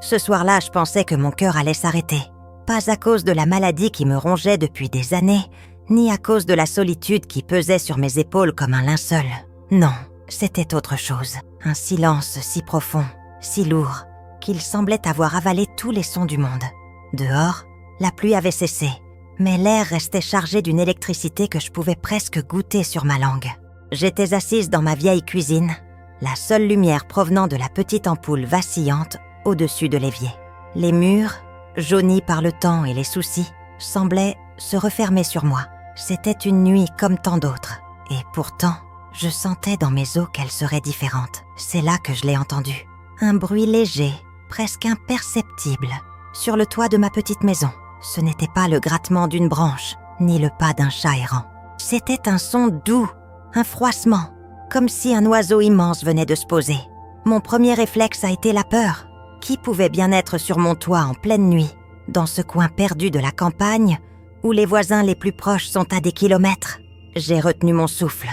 Ce soir-là, je pensais que mon cœur allait s'arrêter. Pas à cause de la maladie qui me rongeait depuis des années, ni à cause de la solitude qui pesait sur mes épaules comme un linceul. Non, c'était autre chose. Un silence si profond, si lourd, qu'il semblait avoir avalé tous les sons du monde. Dehors, la pluie avait cessé, mais l'air restait chargé d'une électricité que je pouvais presque goûter sur ma langue. J'étais assise dans ma vieille cuisine, la seule lumière provenant de la petite ampoule vacillante au-dessus de l'évier. Les murs, jaunis par le temps et les soucis, semblaient se refermer sur moi. C'était une nuit comme tant d'autres. Et pourtant, je sentais dans mes os qu'elle serait différente. C'est là que je l'ai entendue. Un bruit léger, presque imperceptible, sur le toit de ma petite maison. Ce n'était pas le grattement d'une branche, ni le pas d'un chat errant. C'était un son doux, un froissement, comme si un oiseau immense venait de se poser. Mon premier réflexe a été la peur. Qui pouvait bien être sur mon toit en pleine nuit, dans ce coin perdu de la campagne, où les voisins les plus proches sont à des kilomètres? J'ai retenu mon souffle,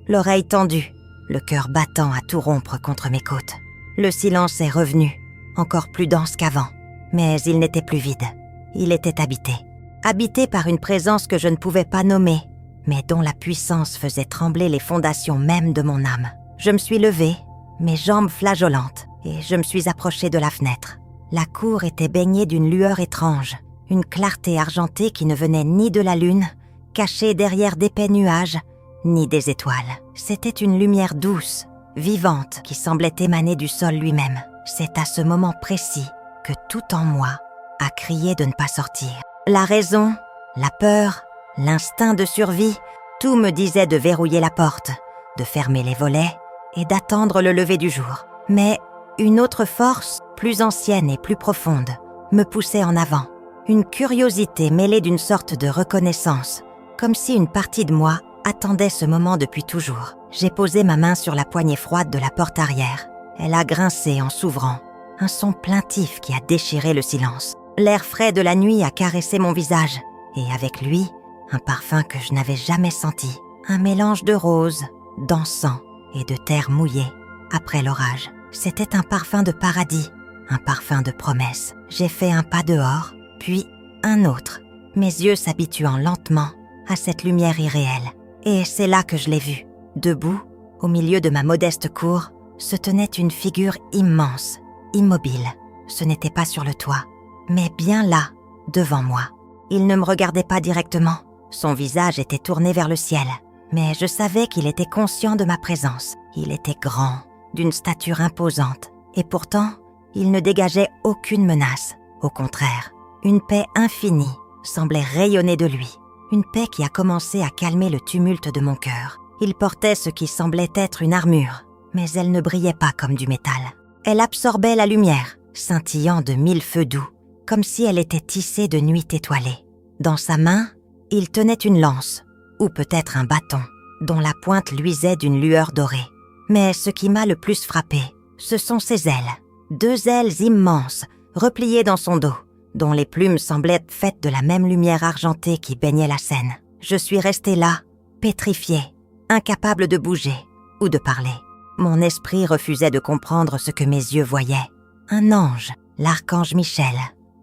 l'oreille tendue, le cœur battant à tout rompre contre mes côtes. Le silence est revenu, encore plus dense qu'avant, mais il n'était plus vide. Il était habité. Habité par une présence que je ne pouvais pas nommer, mais dont la puissance faisait trembler les fondations mêmes de mon âme. Je me suis levée, mes jambes flageolantes, et je me suis approchée de la fenêtre. La cour était baignée d'une lueur étrange, une clarté argentée qui ne venait ni de la lune, cachée derrière d'épais nuages, ni des étoiles. C'était une lumière douce, vivante, qui semblait émaner du sol lui-même. C'est à ce moment précis que tout en moi a crié de ne pas sortir. La raison, la peur, l'instinct de survie, tout me disait de verrouiller la porte, de fermer les volets et d'attendre le lever du jour. Mais une autre force, plus ancienne et plus profonde, me poussait en avant. Une curiosité mêlée d'une sorte de reconnaissance, comme si une partie de moi attendait ce moment depuis toujours. J'ai posé ma main sur la poignée froide de la porte arrière. Elle a grincé en s'ouvrant, un son plaintif qui a déchiré le silence. L'air frais de la nuit a caressé mon visage, et avec lui, un parfum que je n'avais jamais senti. Un mélange de roses, d'encens et de terre mouillée après l'orage. C'était un parfum de paradis, un parfum de promesse. J'ai fait un pas dehors, puis un autre, mes yeux s'habituant lentement à cette lumière irréelle. Et c'est là que je l'ai vue. Debout, au milieu de ma modeste cour, se tenait une figure immense, immobile. Ce n'était pas sur le toit, mais bien là, devant moi. Il ne me regardait pas directement. Son visage était tourné vers le ciel. Mais je savais qu'il était conscient de ma présence. Il était grand, d'une stature imposante. Et pourtant, il ne dégageait aucune menace. Au contraire, une paix infinie semblait rayonner de lui. Une paix qui a commencé à calmer le tumulte de mon cœur. Il portait ce qui semblait être une armure, mais elle ne brillait pas comme du métal. Elle absorbait la lumière, scintillant de 1000 feux doux, comme si elle était tissée de nuit étoilée. Dans sa main, il tenait une lance, ou peut-être un bâton, dont la pointe luisait d'une lueur dorée. Mais ce qui m'a le plus frappé, ce sont ses ailes. 2 ailes immenses, repliées dans son dos, dont les plumes semblaient faites de la même lumière argentée qui baignait la scène. Je suis restée là, pétrifiée, incapable de bouger ou de parler. Mon esprit refusait de comprendre ce que mes yeux voyaient. Un ange, l'archange Michel.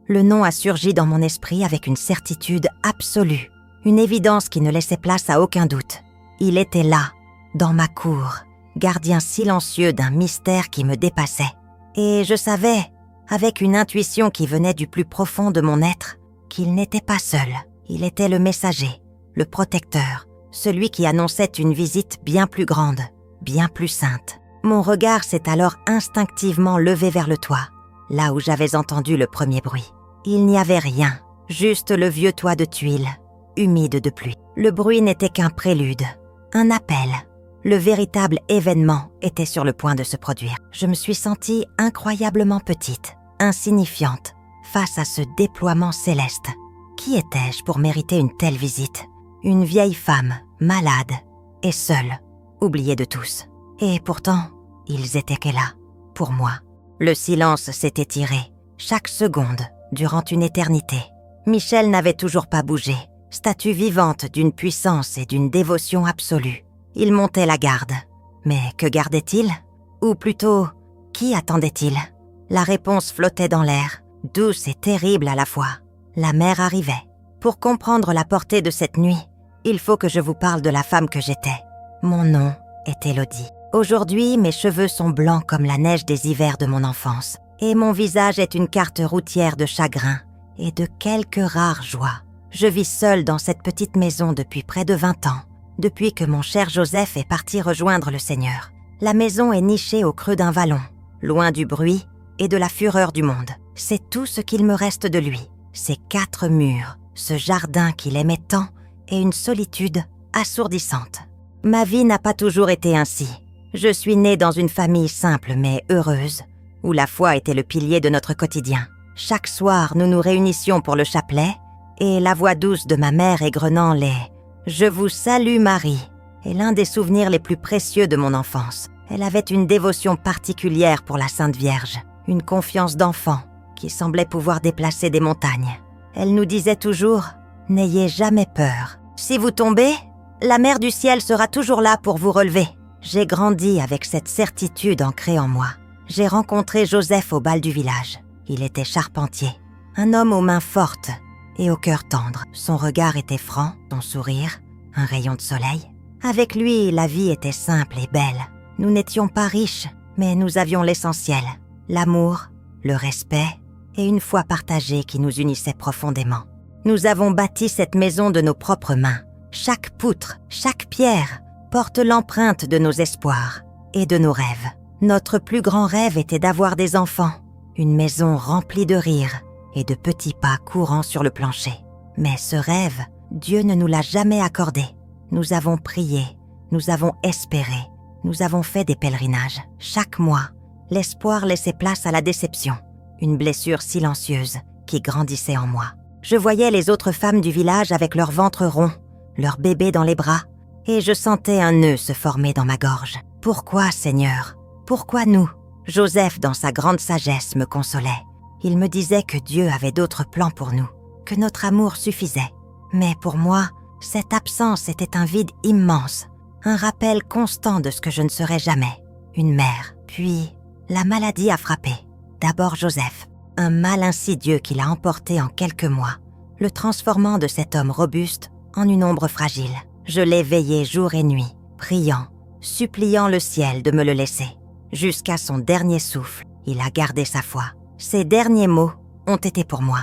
Le nom a surgi dans mon esprit avec une certitude absolue, une évidence qui ne laissait place à aucun doute. Il était là, dans ma cour, gardien silencieux d'un mystère qui me dépassait. Et je savais, avec une intuition qui venait du plus profond de mon être, qu'il n'était pas seul. Il était le messager, le protecteur, celui qui annonçait une visite bien plus grande, bien plus sainte. Mon regard s'est alors instinctivement levé vers le toit, là où j'avais entendu le premier bruit. Il n'y avait rien, juste le vieux toit de tuiles, humide de pluie. Le bruit n'était qu'un prélude, un appel. Le véritable événement était sur le point de se produire. Je me suis sentie incroyablement petite, insignifiante, face à ce déploiement céleste. Qui étais-je pour mériter une telle visite? Une vieille femme, malade et seule, oubliée de tous. Et pourtant, ils étaient là, pour moi. Le silence s'est étiré, chaque seconde, durant une éternité. Michel n'avait toujours pas bougé, statue vivante d'une puissance et d'une dévotion absolue. Il montait la garde. Mais que gardait-il? Ou plutôt, qui attendait-il? La réponse flottait dans l'air, douce et terrible à la fois. La mère arrivait. Pour comprendre la portée de cette nuit, il faut que je vous parle de la femme que j'étais. Mon nom est Élodie. Aujourd'hui, mes cheveux sont blancs comme la neige des hivers de mon enfance, et mon visage est une carte routière de chagrin et de quelques rares joies. Je vis seule dans cette petite maison depuis près de 20 ans, depuis que mon cher Joseph est parti rejoindre le Seigneur. La maison est nichée au creux d'un vallon, loin du bruit et de la fureur du monde. C'est tout ce qu'il me reste de lui. Ces 4 murs, ce jardin qu'il aimait tant et une solitude assourdissante. Ma vie n'a pas toujours été ainsi. Je suis née dans une famille simple mais heureuse, où la foi était le pilier de notre quotidien. Chaque soir, nous nous réunissions pour le chapelet, et la voix douce de ma mère égrenant les « Je vous salue Marie » est l'un des souvenirs les plus précieux de mon enfance. Elle avait une dévotion particulière pour la Sainte Vierge, une confiance d'enfant qui semblait pouvoir déplacer des montagnes. Elle nous disait toujours « N'ayez jamais peur. Si vous tombez, la mère du ciel sera toujours là pour vous relever. » J'ai grandi avec cette certitude ancrée en moi. J'ai rencontré Joseph au bal du village. Il était charpentier, un homme aux mains fortes et au cœur tendre. Son regard était franc, son sourire, un rayon de soleil. Avec lui, la vie était simple et belle. Nous n'étions pas riches, mais nous avions l'essentiel, l'amour, le respect et une foi partagée qui nous unissait profondément. Nous avons bâti cette maison de nos propres mains. Chaque poutre, chaque pierre porte l'empreinte de nos espoirs et de nos rêves. Notre plus grand rêve était d'avoir des enfants, une maison remplie de rires et de petits pas courant sur le plancher. Mais ce rêve, Dieu ne nous l'a jamais accordé. Nous avons prié, nous avons espéré, nous avons fait des pèlerinages. Chaque mois, l'espoir laissait place à la déception, une blessure silencieuse qui grandissait en moi. Je voyais les autres femmes du village avec leur ventre rond, leur bébé dans les bras, et je sentais un nœud se former dans ma gorge. Pourquoi, Seigneur? Pourquoi nous? Joseph, dans sa grande sagesse, me consolait. Il me disait que Dieu avait d'autres plans pour nous, que notre amour suffisait. Mais pour moi, cette absence était un vide immense, un rappel constant de ce que je ne serais jamais, une mère. Puis, la maladie a frappé. D'abord Joseph, un mal insidieux qui l'a emporté en quelques mois, le transformant de cet homme robuste en une ombre fragile. Je l'ai veillé jour et nuit, priant, suppliant le ciel de me le laisser. Jusqu'à son dernier souffle, il a gardé sa foi. Ses derniers mots ont été pour moi.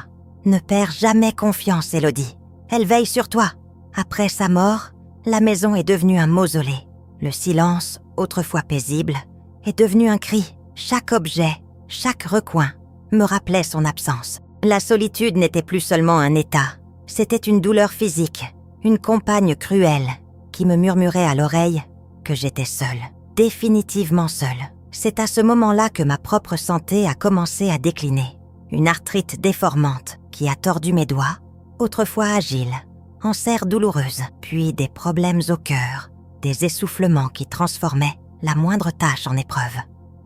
Ne perds jamais confiance, Élodie. Elle veille sur toi. Après sa mort, la maison est devenue un mausolée. Le silence, autrefois paisible, est devenu un cri. Chaque objet, chaque recoin me rappelait son absence. La solitude n'était plus seulement un état. C'était une douleur physique, une compagne cruelle qui me murmurait à l'oreille que j'étais seule, définitivement seule. C'est à ce moment-là que ma propre santé a commencé à décliner. Une arthrite déformante qui a tordu mes doigts, autrefois agiles, en serre douloureuse, puis des problèmes au cœur, des essoufflements qui transformaient la moindre tâche en épreuve.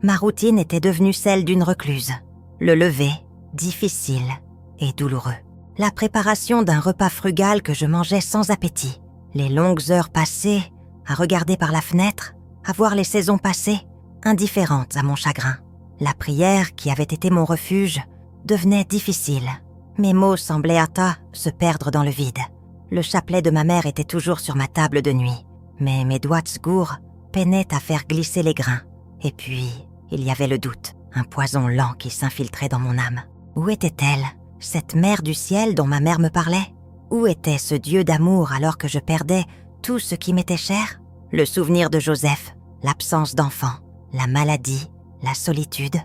Ma routine était devenue celle d'une recluse. Le lever, difficile et douloureux. La préparation d'un repas frugal que je mangeais sans appétit. Les longues heures passées à regarder par la fenêtre, à voir les saisons passer, indifférentes à mon chagrin. La prière, qui avait été mon refuge, devenait difficile. Mes mots semblaient à tas se perdre dans le vide. Le chapelet de ma mère était toujours sur ma table de nuit, mais mes doigts de sgour peinaient à faire glisser les grains. Et puis, il y avait le doute, un poison lent qui s'infiltrait dans mon âme. Où était-elle, cette mère du ciel dont ma mère me parlait? Où était ce Dieu d'amour alors que je perdais tout ce qui m'était cher? Le souvenir de Joseph, l'absence d'enfant, la maladie, la solitude,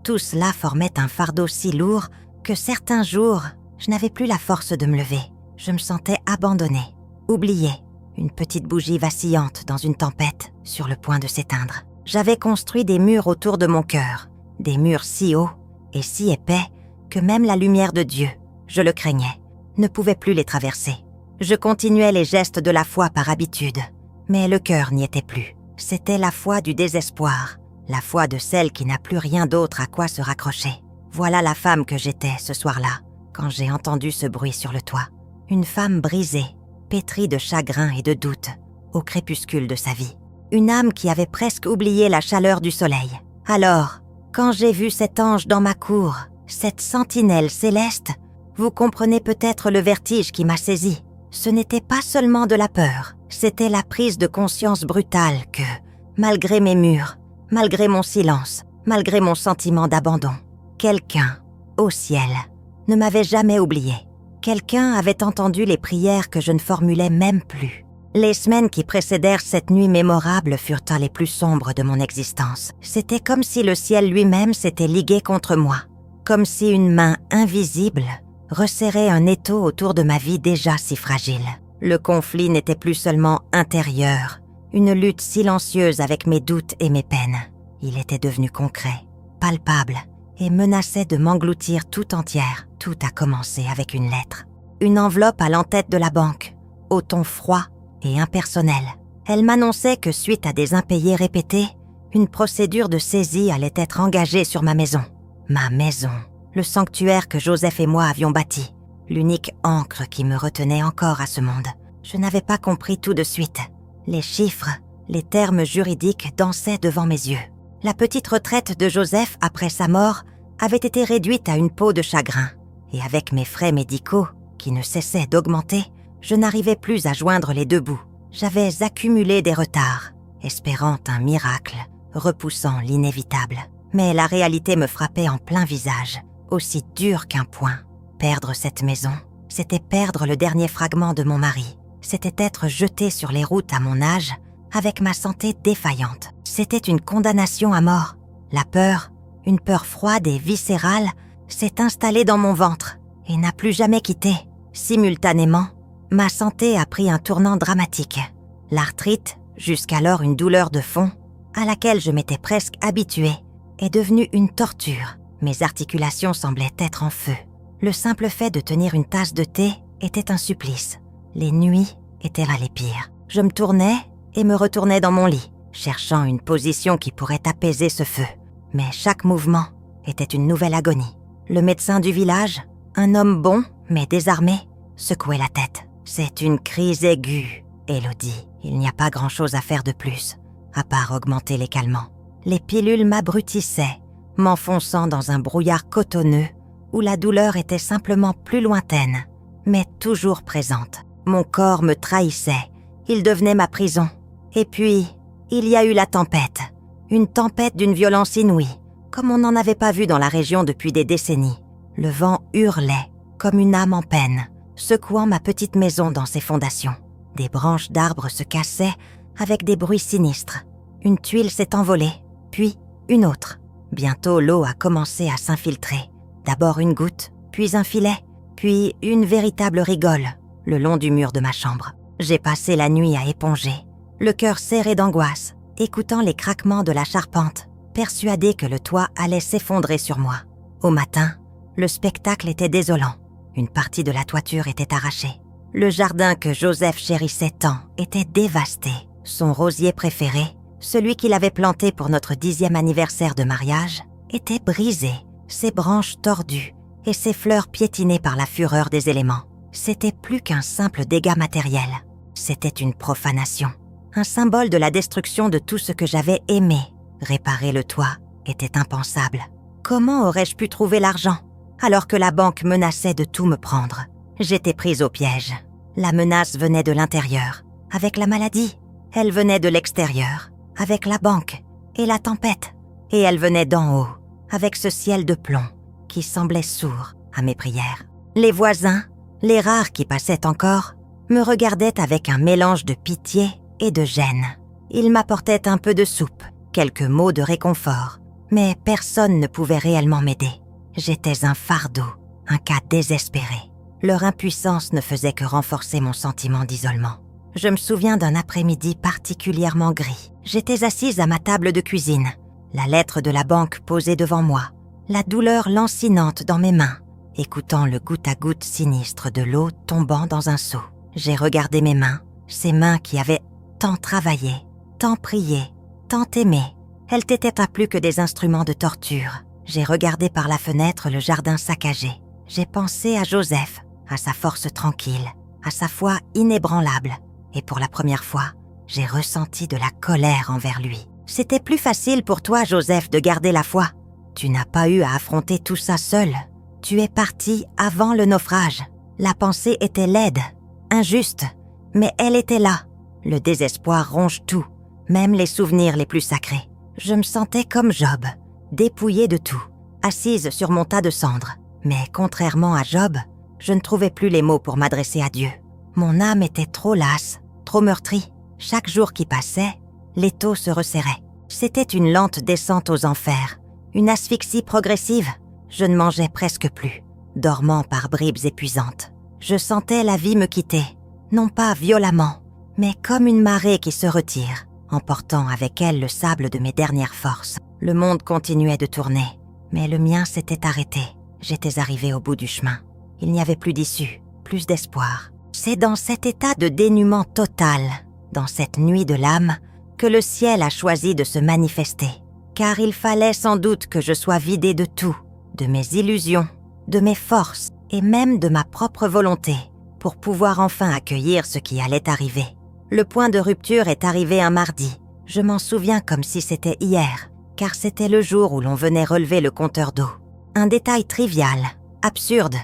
tout cela formait un fardeau si lourd que certains jours, je n'avais plus la force de me lever. Je me sentais abandonnée, oubliée, une petite bougie vacillante dans une tempête sur le point de s'éteindre. J'avais construit des murs autour de mon cœur, des murs si hauts et si épais que même la lumière de Dieu, je le craignais, ne pouvait plus les traverser. Je continuais les gestes de la foi par habitude, mais le cœur n'y était plus. C'était la foi du désespoir, la foi de celle qui n'a plus rien d'autre à quoi se raccrocher. Voilà la femme que j'étais ce soir-là, quand j'ai entendu ce bruit sur le toit. Une femme brisée, pétrie de chagrin et de doute, au crépuscule de sa vie. Une âme qui avait presque oublié la chaleur du soleil. Alors, Quand j'ai vu cet ange dans ma cour, cette sentinelle céleste, vous comprenez peut-être le vertige qui m'a saisi. Ce n'était pas seulement de la peur, c'était la prise de conscience brutale que, malgré mes murs, malgré mon silence, malgré mon sentiment d'abandon, quelqu'un, au ciel, ne m'avait jamais oublié. Quelqu'un avait entendu les prières que je ne formulais même plus. Les semaines qui précédèrent cette nuit mémorable furent les plus sombres de mon existence. C'était comme si le ciel lui-même s'était ligué contre moi, comme si une main invisible resserrait un étau autour de ma vie déjà si fragile. Le conflit n'était plus seulement intérieur, une lutte silencieuse avec mes doutes et mes peines. Il était devenu concret, palpable, et menaçait de m'engloutir tout entière. Tout a commencé avec une lettre. Une enveloppe à l'entête de la banque, au ton froid et impersonnel. Elle m'annonçait que suite à des impayés répétés, une procédure de saisie allait être engagée sur ma maison. Ma maison, le sanctuaire que Joseph et moi avions bâti, l'unique ancre qui me retenait encore à ce monde. Je n'avais pas compris tout de suite. Les chiffres, les termes juridiques dansaient devant mes yeux. La petite retraite de Joseph après sa mort avait été réduite à une peau de chagrin. Et avec mes frais médicaux, qui ne cessaient d'augmenter, je n'arrivais plus à joindre les deux bouts. J'avais accumulé des retards, espérant un miracle, repoussant l'inévitable. Mais la réalité me frappait en plein visage, aussi dur qu'un poing. Perdre cette maison, c'était perdre le dernier fragment de mon mari. C'était être jeté sur les routes à mon âge, avec ma santé défaillante. C'était une condamnation à mort. La peur, une peur froide et viscérale, s'est installée dans mon ventre et n'a plus jamais quitté. Simultanément, ma santé a pris un tournant dramatique. L'arthrite, jusqu'alors une douleur de fond, à laquelle je m'étais presque habituée, est devenue une torture. Mes articulations semblaient être en feu. Le simple fait de tenir une tasse de thé était un supplice. Les nuits étaient les pires. Je me tournais et me retournais dans mon lit, cherchant une position qui pourrait apaiser ce feu. Mais chaque mouvement était une nouvelle agonie. Le médecin du village, un homme bon mais désarmé, secouait la tête. C'est une crise aiguë, Élodie. Il n'y a pas grand-chose à faire de plus, à part augmenter les calmants. Les pilules m'abrutissaient, m'enfonçant dans un brouillard cotonneux où la douleur était simplement plus lointaine, mais toujours présente. Mon corps me trahissait, il devenait ma prison. Et puis, il y a eu la tempête. Une tempête d'une violence inouïe, comme on n'en avait pas vu dans la région depuis des décennies. Le vent hurlait, comme une âme en peine, secouant ma petite maison dans ses fondations. Des branches d'arbres se cassaient avec des bruits sinistres. Une tuile s'est envolée, puis une autre. Bientôt, l'eau a commencé à s'infiltrer. D'abord une goutte, puis un filet, puis une véritable rigole le long du mur de ma chambre. J'ai passé la nuit à éponger, le cœur serré d'angoisse, écoutant les craquements de la charpente, persuadé que le toit allait s'effondrer sur moi. Au matin, le spectacle était désolant. Une partie de la toiture était arrachée. Le jardin que Joseph chérissait tant était dévasté. Son rosier préféré, celui qu'il avait planté pour notre 10e anniversaire de mariage, était brisé, ses branches tordues et ses fleurs piétinées par la fureur des éléments. C'était plus qu'un simple dégât matériel. C'était une profanation, un symbole de la destruction de tout ce que j'avais aimé. Réparer le toit était impensable. Comment aurais-je pu trouver l'argent alors que la banque menaçait de tout me prendre? J'étais prise au piège. La menace venait de l'intérieur. Avec la maladie, elle venait de l'extérieur. Avec la banque et la tempête. Et elle venait d'en haut, avec ce ciel de plomb qui semblait sourd à mes prières. Les voisins, les rares qui passaient encore, me regardaient avec un mélange de pitié et de gêne. Ils m'apportaient un peu de soupe, quelques mots de réconfort, mais personne ne pouvait réellement m'aider. J'étais un fardeau, un cas désespéré. Leur impuissance ne faisait que renforcer mon sentiment d'isolement. Je me souviens d'un après-midi particulièrement gris. J'étais assise à ma table de cuisine, la lettre de la banque posée devant moi, la douleur lancinante dans mes mains, écoutant le goutte-à-goutte sinistre de l'eau tombant dans un seau. J'ai regardé mes mains, ces mains qui avaient tant travaillé, tant prié, tant aimé. Elles n'étaient pas plus que des instruments de torture. J'ai regardé par la fenêtre le jardin saccagé. J'ai pensé à Joseph, à sa force tranquille, à sa foi inébranlable. Et pour la première fois, j'ai ressenti de la colère envers lui. C'était plus facile pour toi, Joseph, de garder la foi. Tu n'as pas eu à affronter tout ça seul. Tu es parti avant le naufrage. La pensée était laide, injuste, mais elle était là. Le désespoir ronge tout, même les souvenirs les plus sacrés. Je me sentais comme Job, dépouillée de tout, assise sur mon tas de cendres. Mais contrairement à Job, je ne trouvais plus les mots pour m'adresser à Dieu. Mon âme était trop lasse, trop meurtrie. Chaque jour qui passait, l'étau se resserrait. C'était une lente descente aux enfers, une asphyxie progressive. Je ne mangeais presque plus, dormant par bribes épuisantes. Je sentais la vie me quitter, non pas violemment, mais comme une marée qui se retire, emportant avec elle le sable de mes dernières forces. Le monde continuait de tourner, mais le mien s'était arrêté. J'étais arrivée au bout du chemin. Il n'y avait plus d'issue, plus d'espoir. C'est dans cet état de dénuement total, dans cette nuit de l'âme, que le ciel a choisi de se manifester. Car il fallait sans doute que je sois vidée de tout, de mes illusions, de mes forces et même de ma propre volonté, pour pouvoir enfin accueillir ce qui allait arriver. Le point de rupture est arrivé un mardi. Je m'en souviens comme si c'était hier, car c'était le jour où l'on venait relever le compteur d'eau. Un détail trivial, absurde,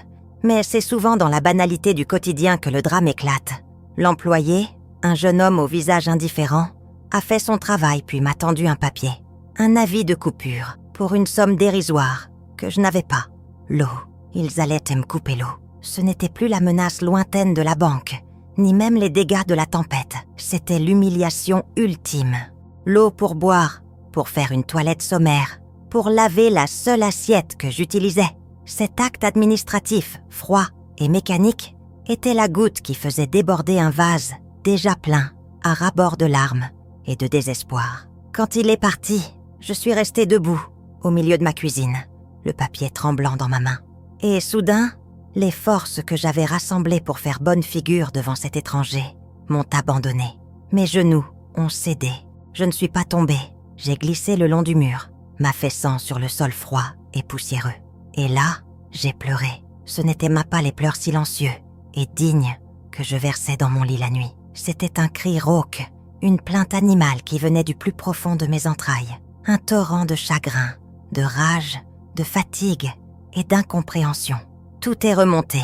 mais c'est souvent dans la banalité du quotidien que le drame éclate. L'employé, un jeune homme au visage indifférent, a fait son travail puis m'a tendu un papier. Un avis de coupure, pour une somme dérisoire, que je n'avais pas. L'eau. Ils allaient me couper l'eau. Ce n'était plus la menace lointaine de la banque, ni même les dégâts de la tempête. C'était l'humiliation ultime. L'eau pour boire, pour faire une toilette sommaire, pour laver la seule assiette que j'utilisais. Cet acte administratif, froid et mécanique, était la goutte qui faisait déborder un vase déjà plein, à ras-bord de larmes et de désespoir. Quand il est parti, je suis restée debout, au milieu de ma cuisine, le papier tremblant dans ma main. Et soudain, les forces que j'avais rassemblées pour faire bonne figure devant cet étranger m'ont abandonnée. Mes genoux ont cédé. Je ne suis pas tombée. J'ai glissé le long du mur, m'affaissant sur le sol froid et poussiéreux. Et là, j'ai pleuré. Ce n'étaient pas les pleurs silencieux et dignes que je versais dans mon lit la nuit. C'était un cri rauque, une plainte animale qui venait du plus profond de mes entrailles. Un torrent de chagrin, de rage, de fatigue et d'incompréhension. Tout est remonté,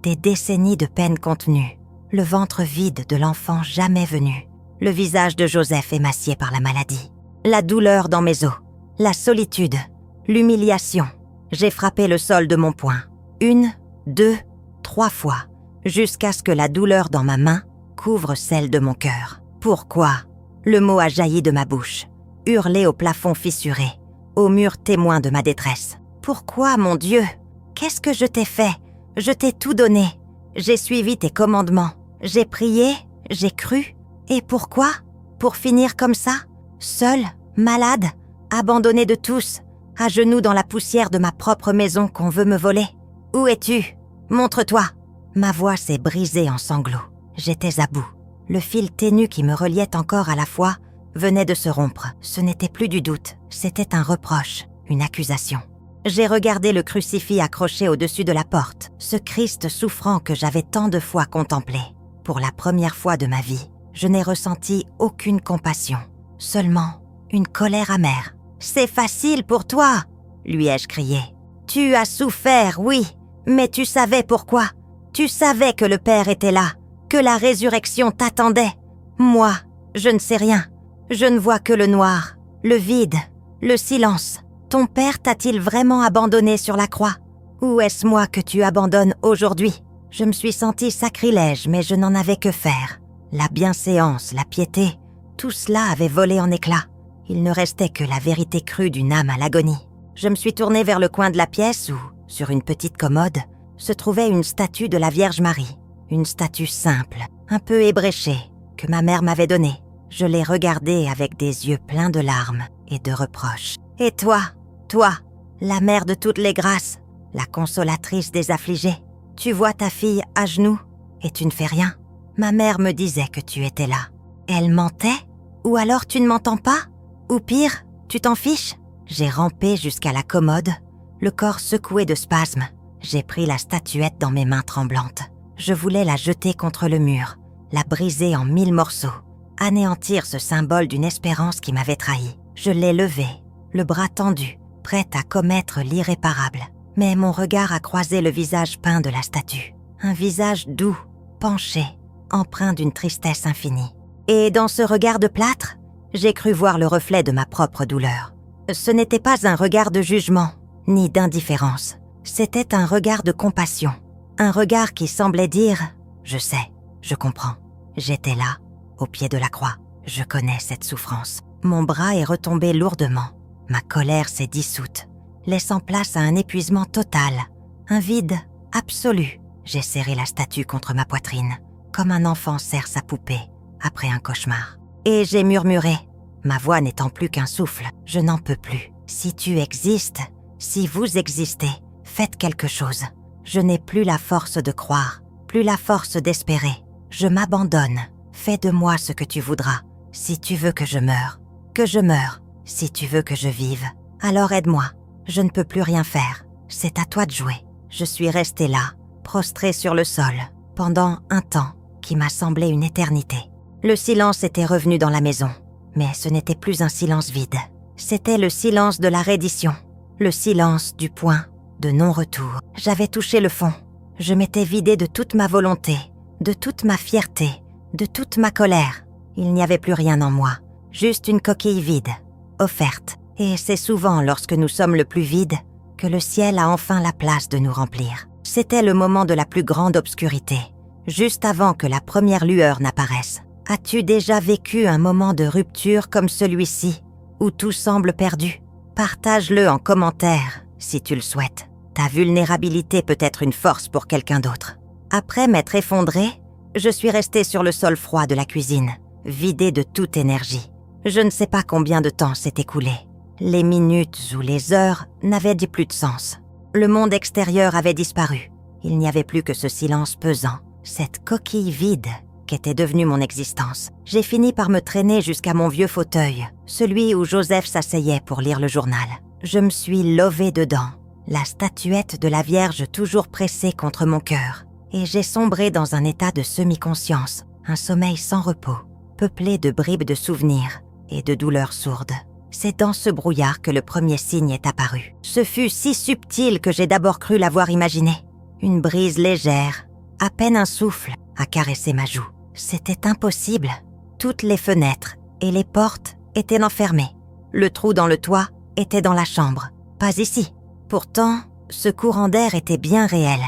des décennies de peine contenue, le ventre vide de l'enfant jamais venu, le visage de Joseph émacié par la maladie, la douleur dans mes os, la solitude, l'humiliation. J'ai frappé le sol de mon poing, 1, 2, 3 fois, jusqu'à ce que la douleur dans ma main couvre celle de mon cœur. Pourquoi ? Le mot a jailli de ma bouche, hurlé au plafond fissuré, au mur témoin de ma détresse. Pourquoi, mon Dieu ? Qu'est-ce que je t'ai fait ? Je t'ai tout donné. J'ai suivi tes commandements. J'ai prié, j'ai cru. Et pourquoi ? Pour finir comme ça ? Seule, malade, abandonnée de tous, à genoux dans la poussière de ma propre maison qu'on veut me voler. Où es-tu ? Montre-toi. Ma voix s'est brisée en sanglots. J'étais à bout. Le fil ténu qui me reliait encore à la foi venait de se rompre. Ce n'était plus du doute, c'était un reproche, une accusation. J'ai regardé le crucifix accroché au-dessus de la porte, ce Christ souffrant que j'avais tant de fois contemplé. Pour la première fois de ma vie, je n'ai ressenti aucune compassion, seulement une colère amère. « C'est facile pour toi !» lui ai-je crié. « Tu as souffert, oui, mais tu savais pourquoi. Tu savais que le Père était là, que la résurrection t'attendait. Moi, je ne sais rien. Je ne vois que le noir, le vide, le silence. Ton Père t'a-t-il vraiment abandonné sur la croix ? Ou est-ce moi que tu abandonnes aujourd'hui ? Je me suis sentie sacrilège, mais je n'en avais que faire. La bienséance, la piété, tout cela avait volé en éclats. Il ne restait que la vérité crue d'une âme à l'agonie. Je me suis tournée vers le coin de la pièce où, sur une petite commode, se trouvait une statue de la Vierge Marie. Une statue simple, un peu ébréchée, que ma mère m'avait donnée. Je l'ai regardée avec des yeux pleins de larmes et de reproches. « Et toi, la mère de toutes les grâces, la consolatrice des affligés, tu vois ta fille à genoux et tu ne fais rien. Ma mère me disait que tu étais là. Elle mentait ? Ou alors tu ne m'entends pas ? Ou pire, tu t'en fiches ?» J'ai rampé jusqu'à la commode, le corps secoué de spasmes. J'ai pris la statuette dans mes mains tremblantes. Je voulais la jeter contre le mur, la briser en 1000 morceaux, anéantir ce symbole d'une espérance qui m'avait trahi. Je l'ai levée, le bras tendu, prête à commettre l'irréparable. Mais mon regard a croisé le visage peint de la statue. Un visage doux, penché, empreint d'une tristesse infinie. Et dans ce regard de plâtre, j'ai cru voir le reflet de ma propre douleur. Ce n'était pas un regard de jugement, ni d'indifférence. C'était un regard de compassion. Un regard qui semblait dire « Je sais, je comprends. J'étais là, au pied de la croix. Je connais cette souffrance. » Mon bras est retombé lourdement. Ma colère s'est dissoute, laissant place à un épuisement total, un vide absolu. J'ai serré la statue contre ma poitrine, comme un enfant serre sa poupée après un cauchemar. Et j'ai murmuré, ma voix n'étant plus qu'un souffle. Je n'en peux plus. Si tu existes, si vous existez, faites quelque chose. Je n'ai plus la force de croire, plus la force d'espérer. Je m'abandonne. Fais de moi ce que tu voudras. Si tu veux que je meure, que je meure. Si tu veux que je vive, alors aide-moi. Je ne peux plus rien faire. C'est à toi de jouer. Je suis restée là, prostrée sur le sol, pendant un temps qui m'a semblé une éternité. Le silence était revenu dans la maison, mais ce n'était plus un silence vide. C'était le silence de la reddition, le silence du point de non-retour. J'avais touché le fond. Je m'étais vidée de toute ma volonté, de toute ma fierté, de toute ma colère. Il n'y avait plus rien en moi, juste une coquille vide, offerte. Et c'est souvent lorsque nous sommes le plus vides que le ciel a enfin la place de nous remplir. C'était le moment de la plus grande obscurité, juste avant que la première lueur n'apparaisse. As-tu déjà vécu un moment de rupture comme celui-ci, où tout semble perdu? Partage-le en commentaire, si tu le souhaites. Ta vulnérabilité peut être une force pour quelqu'un d'autre. Après m'être effondrée, je suis restée sur le sol froid de la cuisine, vidée de toute énergie. Je ne sais pas combien de temps s'est écoulé. Les minutes ou les heures n'avaient plus de sens. Le monde extérieur avait disparu. Il n'y avait plus que ce silence pesant, cette coquille vide qu'était devenue mon existence. J'ai fini par me traîner jusqu'à mon vieux fauteuil, celui où Joseph s'asseyait pour lire le journal. Je me suis lovée dedans, la statuette de la Vierge toujours pressée contre mon cœur, et j'ai sombré dans un état de semi-conscience, un sommeil sans repos, peuplé de bribes de souvenirs et de douleurs sourdes. C'est dans ce brouillard que le premier signe est apparu. Ce fut si subtil que j'ai d'abord cru l'avoir imaginé. Une brise légère, à peine un souffle, a caressé ma joue. C'était impossible. Toutes les fenêtres et les portes étaient enfermées. Le trou dans le toit était dans la chambre, pas ici. Pourtant, ce courant d'air était bien réel.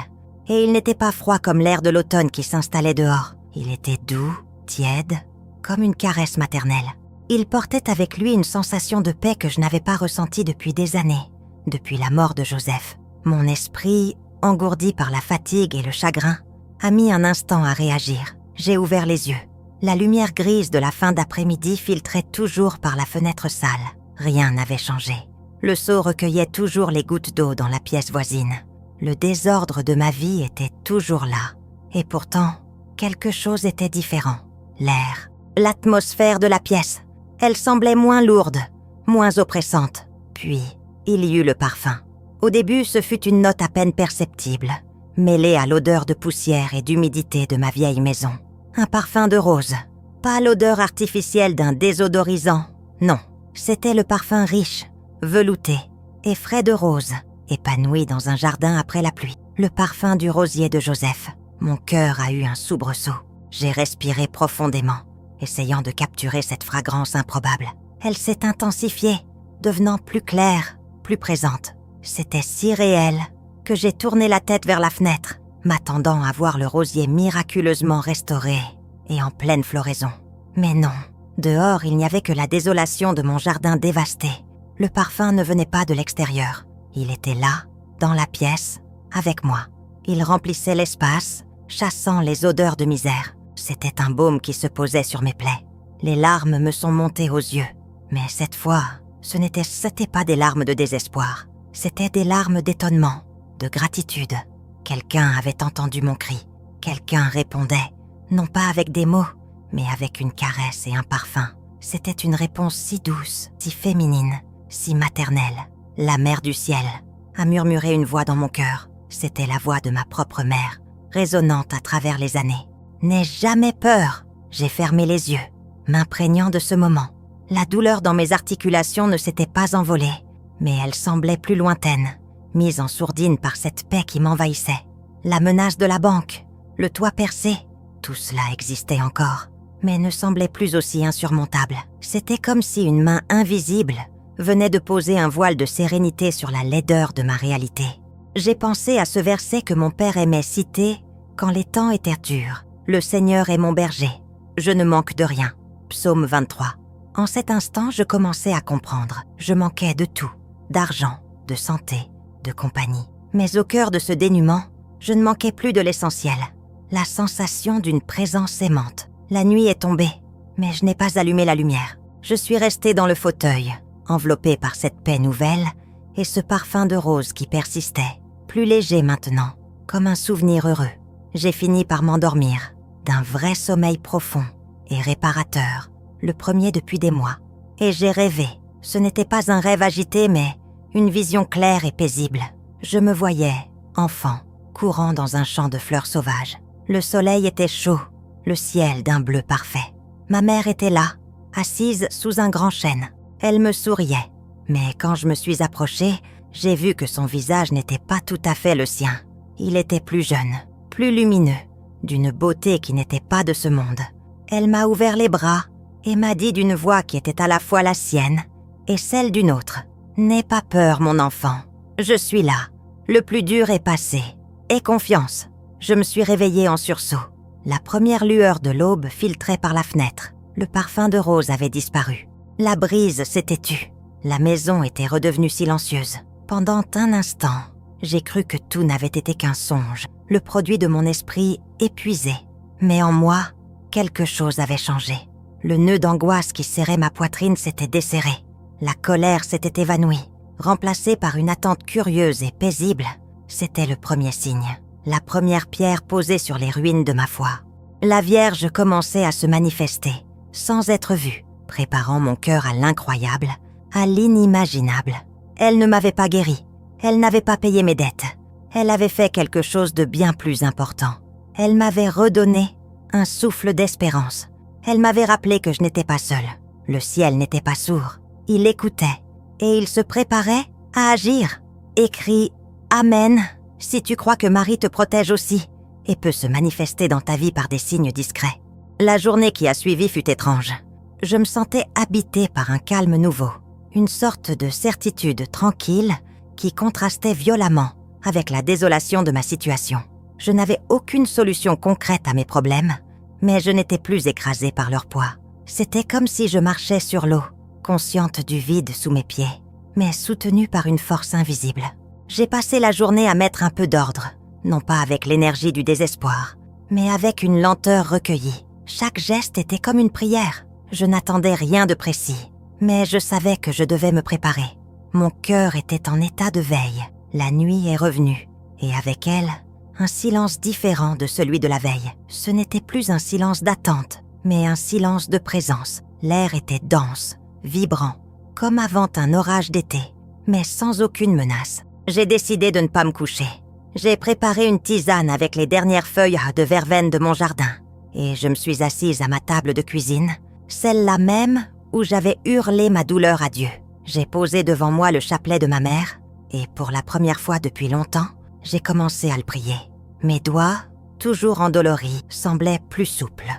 Et il n'était pas froid comme l'air de l'automne qui s'installait dehors. Il était doux, tiède, comme une caresse maternelle. Il portait avec lui une sensation de paix que je n'avais pas ressentie depuis des années, depuis la mort de Joseph. Mon esprit, engourdi par la fatigue et le chagrin, a mis un instant à réagir. J'ai ouvert les yeux. La lumière grise de la fin d'après-midi filtrait toujours par la fenêtre sale. Rien n'avait changé. Le seau recueillait toujours les gouttes d'eau dans la pièce voisine. Le désordre de ma vie était toujours là. Et pourtant, quelque chose était différent. L'air, l'atmosphère de la pièce. Elle semblait moins lourde, moins oppressante. Puis, il y eut le parfum. Au début, ce fut une note à peine perceptible, mêlée à l'odeur de poussière et d'humidité de ma vieille maison. Un parfum de rose. Pas l'odeur artificielle d'un désodorisant. Non, c'était le parfum riche, velouté et frais de rose, épanoui dans un jardin après la pluie. Le parfum du rosier de Joseph. Mon cœur a eu un soubresaut. J'ai respiré profondément, essayant de capturer cette fragrance improbable. Elle s'est intensifiée, devenant plus claire, plus présente. C'était si réel que j'ai tourné la tête vers la fenêtre, m'attendant à voir le rosier miraculeusement restauré et en pleine floraison. Mais non, dehors il n'y avait que la désolation de mon jardin dévasté. Le parfum ne venait pas de l'extérieur. Il était là, dans la pièce, avec moi. Il remplissait l'espace, chassant les odeurs de misère. C'était un baume qui se posait sur mes plaies. Les larmes me sont montées aux yeux. Mais cette fois, ce n'était pas des larmes de désespoir. C'était des larmes d'étonnement, de gratitude. Quelqu'un avait entendu mon cri. Quelqu'un répondait, non pas avec des mots, mais avec une caresse et un parfum. C'était une réponse si douce, si féminine, si maternelle. La mère du ciel a murmuré une voix dans mon cœur. C'était la voix de ma propre mère, résonnante à travers les années. N'aie jamais peur. J'ai fermé les yeux, m'imprégnant de ce moment. La douleur dans mes articulations ne s'était pas envolée, mais elle semblait plus lointaine, mise en sourdine par cette paix qui m'envahissait. La menace de la banque, le toit percé, tout cela existait encore, mais ne semblait plus aussi insurmontable. C'était comme si une main invisible venait de poser un voile de sérénité sur la laideur de ma réalité. J'ai pensé à ce verset que mon père aimait citer quand les temps étaient durs. « Le Seigneur est mon berger, je ne manque de rien » Psaume 23. En cet instant, je commençais à comprendre. Je manquais de tout, d'argent, de santé, de compagnie. Mais au cœur de ce dénuement, je ne manquais plus de l'essentiel. La sensation d'une présence aimante. La nuit est tombée, mais je n'ai pas allumé la lumière. Je suis restée dans le fauteuil, enveloppée par cette paix nouvelle et ce parfum de rose qui persistait, plus léger maintenant, comme un souvenir heureux. J'ai fini par m'endormir, d'un vrai sommeil profond et réparateur, le premier depuis des mois. Et j'ai rêvé. Ce n'était pas un rêve agité, mais une vision claire et paisible. Je me voyais, enfant, courant dans un champ de fleurs sauvages. Le soleil était chaud, le ciel d'un bleu parfait. Ma mère était là, assise sous un grand chêne. Elle me souriait, mais quand je me suis approchée, j'ai vu que son visage n'était pas tout à fait le sien. Il était plus jeune, plus lumineux, d'une beauté qui n'était pas de ce monde. Elle m'a ouvert les bras et m'a dit d'une voix qui était à la fois la sienne et celle d'une autre. « N'aie pas peur, mon enfant. Je suis là. Le plus dur est passé. Aie confiance. » Je me suis réveillée en sursaut. La première lueur de l'aube filtrait par la fenêtre. Le parfum de rose avait disparu. La brise s'était tue. La maison était redevenue silencieuse. Pendant un instant, j'ai cru que tout n'avait été qu'un songe, le produit de mon esprit épuisé. Mais en moi, quelque chose avait changé. Le nœud d'angoisse qui serrait ma poitrine s'était desserré. La colère s'était évanouie, remplacée par une attente curieuse et paisible. C'était le premier signe, la première pierre posée sur les ruines de ma foi. La Vierge commençait à se manifester, sans être vue, préparant mon cœur à l'incroyable, à l'inimaginable. Elle ne m'avait pas guéri, elle n'avait pas payé mes dettes. Elle avait fait quelque chose de bien plus important. Elle m'avait redonné un souffle d'espérance. Elle m'avait rappelé que je n'étais pas seule. Le ciel n'était pas sourd. Il écoutait et il se préparait à agir. Écris « Amen » si tu crois que Marie te protège aussi et peut se manifester dans ta vie par des signes discrets. La journée qui a suivi fut étrange. Je me sentais habitée par un calme nouveau, une sorte de certitude tranquille qui contrastait violemment avec la désolation de ma situation. Je n'avais aucune solution concrète à mes problèmes, mais je n'étais plus écrasée par leur poids. C'était comme si je marchais sur l'eau, consciente du vide sous mes pieds, mais soutenue par une force invisible. J'ai passé la journée à mettre un peu d'ordre, non pas avec l'énergie du désespoir, mais avec une lenteur recueillie. Chaque geste était comme une prière. Je n'attendais rien de précis, mais je savais que je devais me préparer. Mon cœur était en état de veille. La nuit est revenue, et avec elle, un silence différent de celui de la veille. Ce n'était plus un silence d'attente, mais un silence de présence. L'air était dense, vibrant, comme avant un orage d'été, mais sans aucune menace. J'ai décidé de ne pas me coucher. J'ai préparé une tisane avec les dernières feuilles de verveine de mon jardin, et je me suis assise à ma table de cuisine, celle-là même où j'avais hurlé ma douleur à Dieu. J'ai posé devant moi le chapelet de ma mère, et pour la première fois depuis longtemps, j'ai commencé à le prier. Mes doigts, toujours endoloris, semblaient plus souples.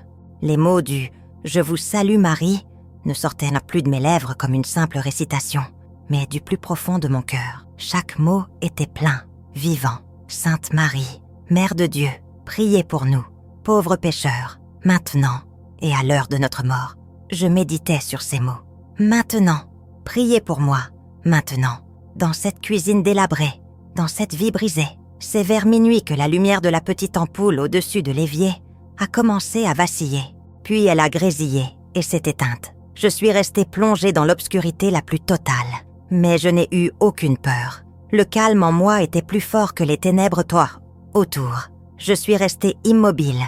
Les mots du « Je vous salue Marie » ne sortaient plus de mes lèvres comme une simple récitation, mais du plus profond de mon cœur. Chaque mot était plein, vivant. Sainte Marie, Mère de Dieu, priez pour nous, pauvres pécheurs, maintenant et à l'heure de notre mort. Je méditais sur ces mots. Maintenant, priez pour moi, maintenant, dans cette cuisine délabrée, dans cette vie brisée. C'est vers minuit que la lumière de la petite ampoule au-dessus de l'évier a commencé à vaciller. Puis elle a grésillé et s'est éteinte. Je suis restée plongée dans l'obscurité la plus totale. Mais je n'ai eu aucune peur. Le calme en moi était plus fort que les ténèbres autour. Je suis restée immobile,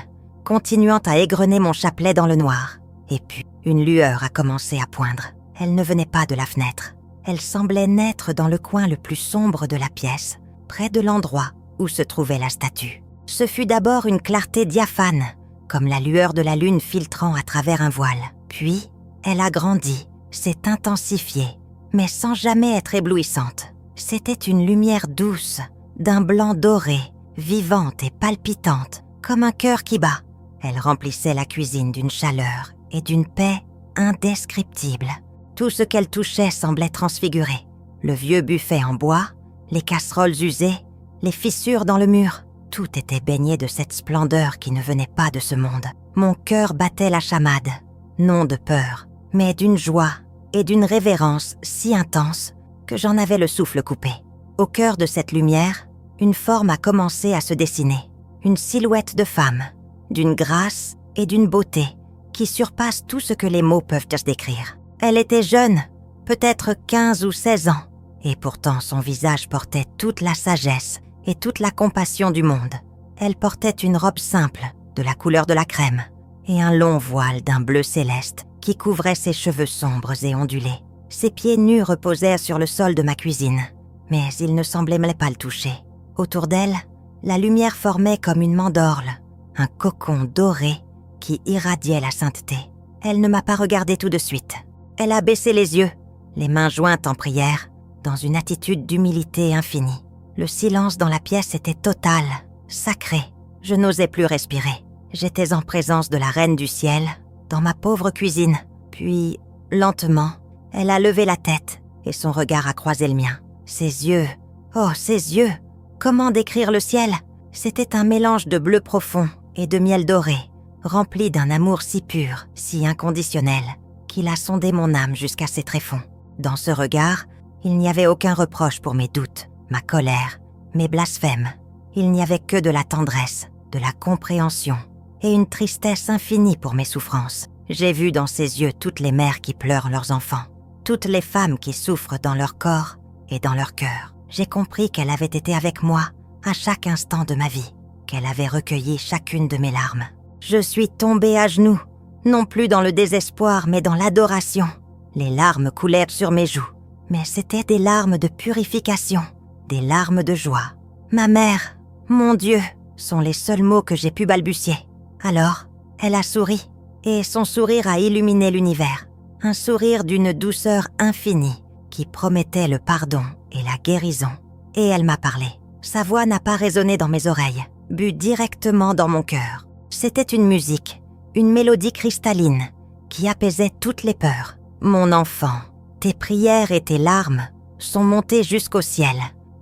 continuant à égrener mon chapelet dans le noir. Et puis, une lueur a commencé à poindre. Elle ne venait pas de la fenêtre. Elle semblait naître dans le coin le plus sombre de la pièce, près de l'endroit où se trouvait la statue. Ce fut d'abord une clarté diaphane, comme la lueur de la lune filtrant à travers un voile. Puis, elle a grandi, s'est intensifiée, mais sans jamais être éblouissante. C'était une lumière douce, d'un blanc doré, vivante et palpitante, comme un cœur qui bat. Elle remplissait la cuisine d'une chaleur et d'une paix indescriptibles. Tout ce qu'elle touchait semblait transfiguré. Le vieux buffet en bois, les casseroles usées, les fissures dans le mur, tout était baigné de cette splendeur qui ne venait pas de ce monde. Mon cœur battait la chamade, non de peur, mais d'une joie et d'une révérence si intense que j'en avais le souffle coupé. Au cœur de cette lumière, une forme a commencé à se dessiner, une silhouette de femme, d'une grâce et d'une beauté qui surpasse tout ce que les mots peuvent décrire. Elle était jeune, peut-être 15 ou 16 ans, et pourtant son visage portait toute la sagesse et toute la compassion du monde. Elle portait une robe simple, de la couleur de la crème, et un long voile d'un bleu céleste qui couvrait ses cheveux sombres et ondulés. Ses pieds nus reposaient sur le sol de ma cuisine, mais il ne semblait pas le toucher. Autour d'elle, la lumière formait comme une mandorle, un cocon doré qui irradiait la sainteté. Elle ne m'a pas regardé tout de suite. Elle a baissé les yeux, les mains jointes en prière, dans une attitude d'humilité infinie. Le silence dans la pièce était total, sacré. Je n'osais plus respirer. J'étais en présence de la Reine du Ciel, dans ma pauvre cuisine. Puis, lentement, elle a levé la tête et son regard a croisé le mien. Ses yeux, oh ses yeux! Comment décrire le ciel? C'était un mélange de bleu profond et de miel doré, rempli d'un amour si pur, si inconditionnel, qu'il a sondé mon âme jusqu'à ses tréfonds. Dans ce regard, il n'y avait aucun reproche pour mes doutes, ma colère, mes blasphèmes. Il n'y avait que de la tendresse, de la compréhension et une tristesse infinie pour mes souffrances. J'ai vu dans ses yeux toutes les mères qui pleurent leurs enfants, toutes les femmes qui souffrent dans leur corps et dans leur cœur. J'ai compris qu'elle avait été avec moi à chaque instant de ma vie, qu'elle avait recueilli chacune de mes larmes. Je suis tombée à genoux, non plus dans le désespoir mais dans l'adoration. Les larmes coulèrent sur mes joues, mais c'étaient des larmes de purification, des larmes de joie. Ma mère, mon Dieu, sont les seuls mots que j'ai pu balbutier. Alors, elle a souri, et son sourire a illuminé l'univers. Un sourire d'une douceur infinie qui promettait le pardon et la guérison. Et elle m'a parlé. Sa voix n'a pas résonné dans mes oreilles, bu directement dans mon cœur. C'était une musique, une mélodie cristalline qui apaisait toutes les peurs. Mon enfant, tes prières et tes larmes sont montées jusqu'au ciel.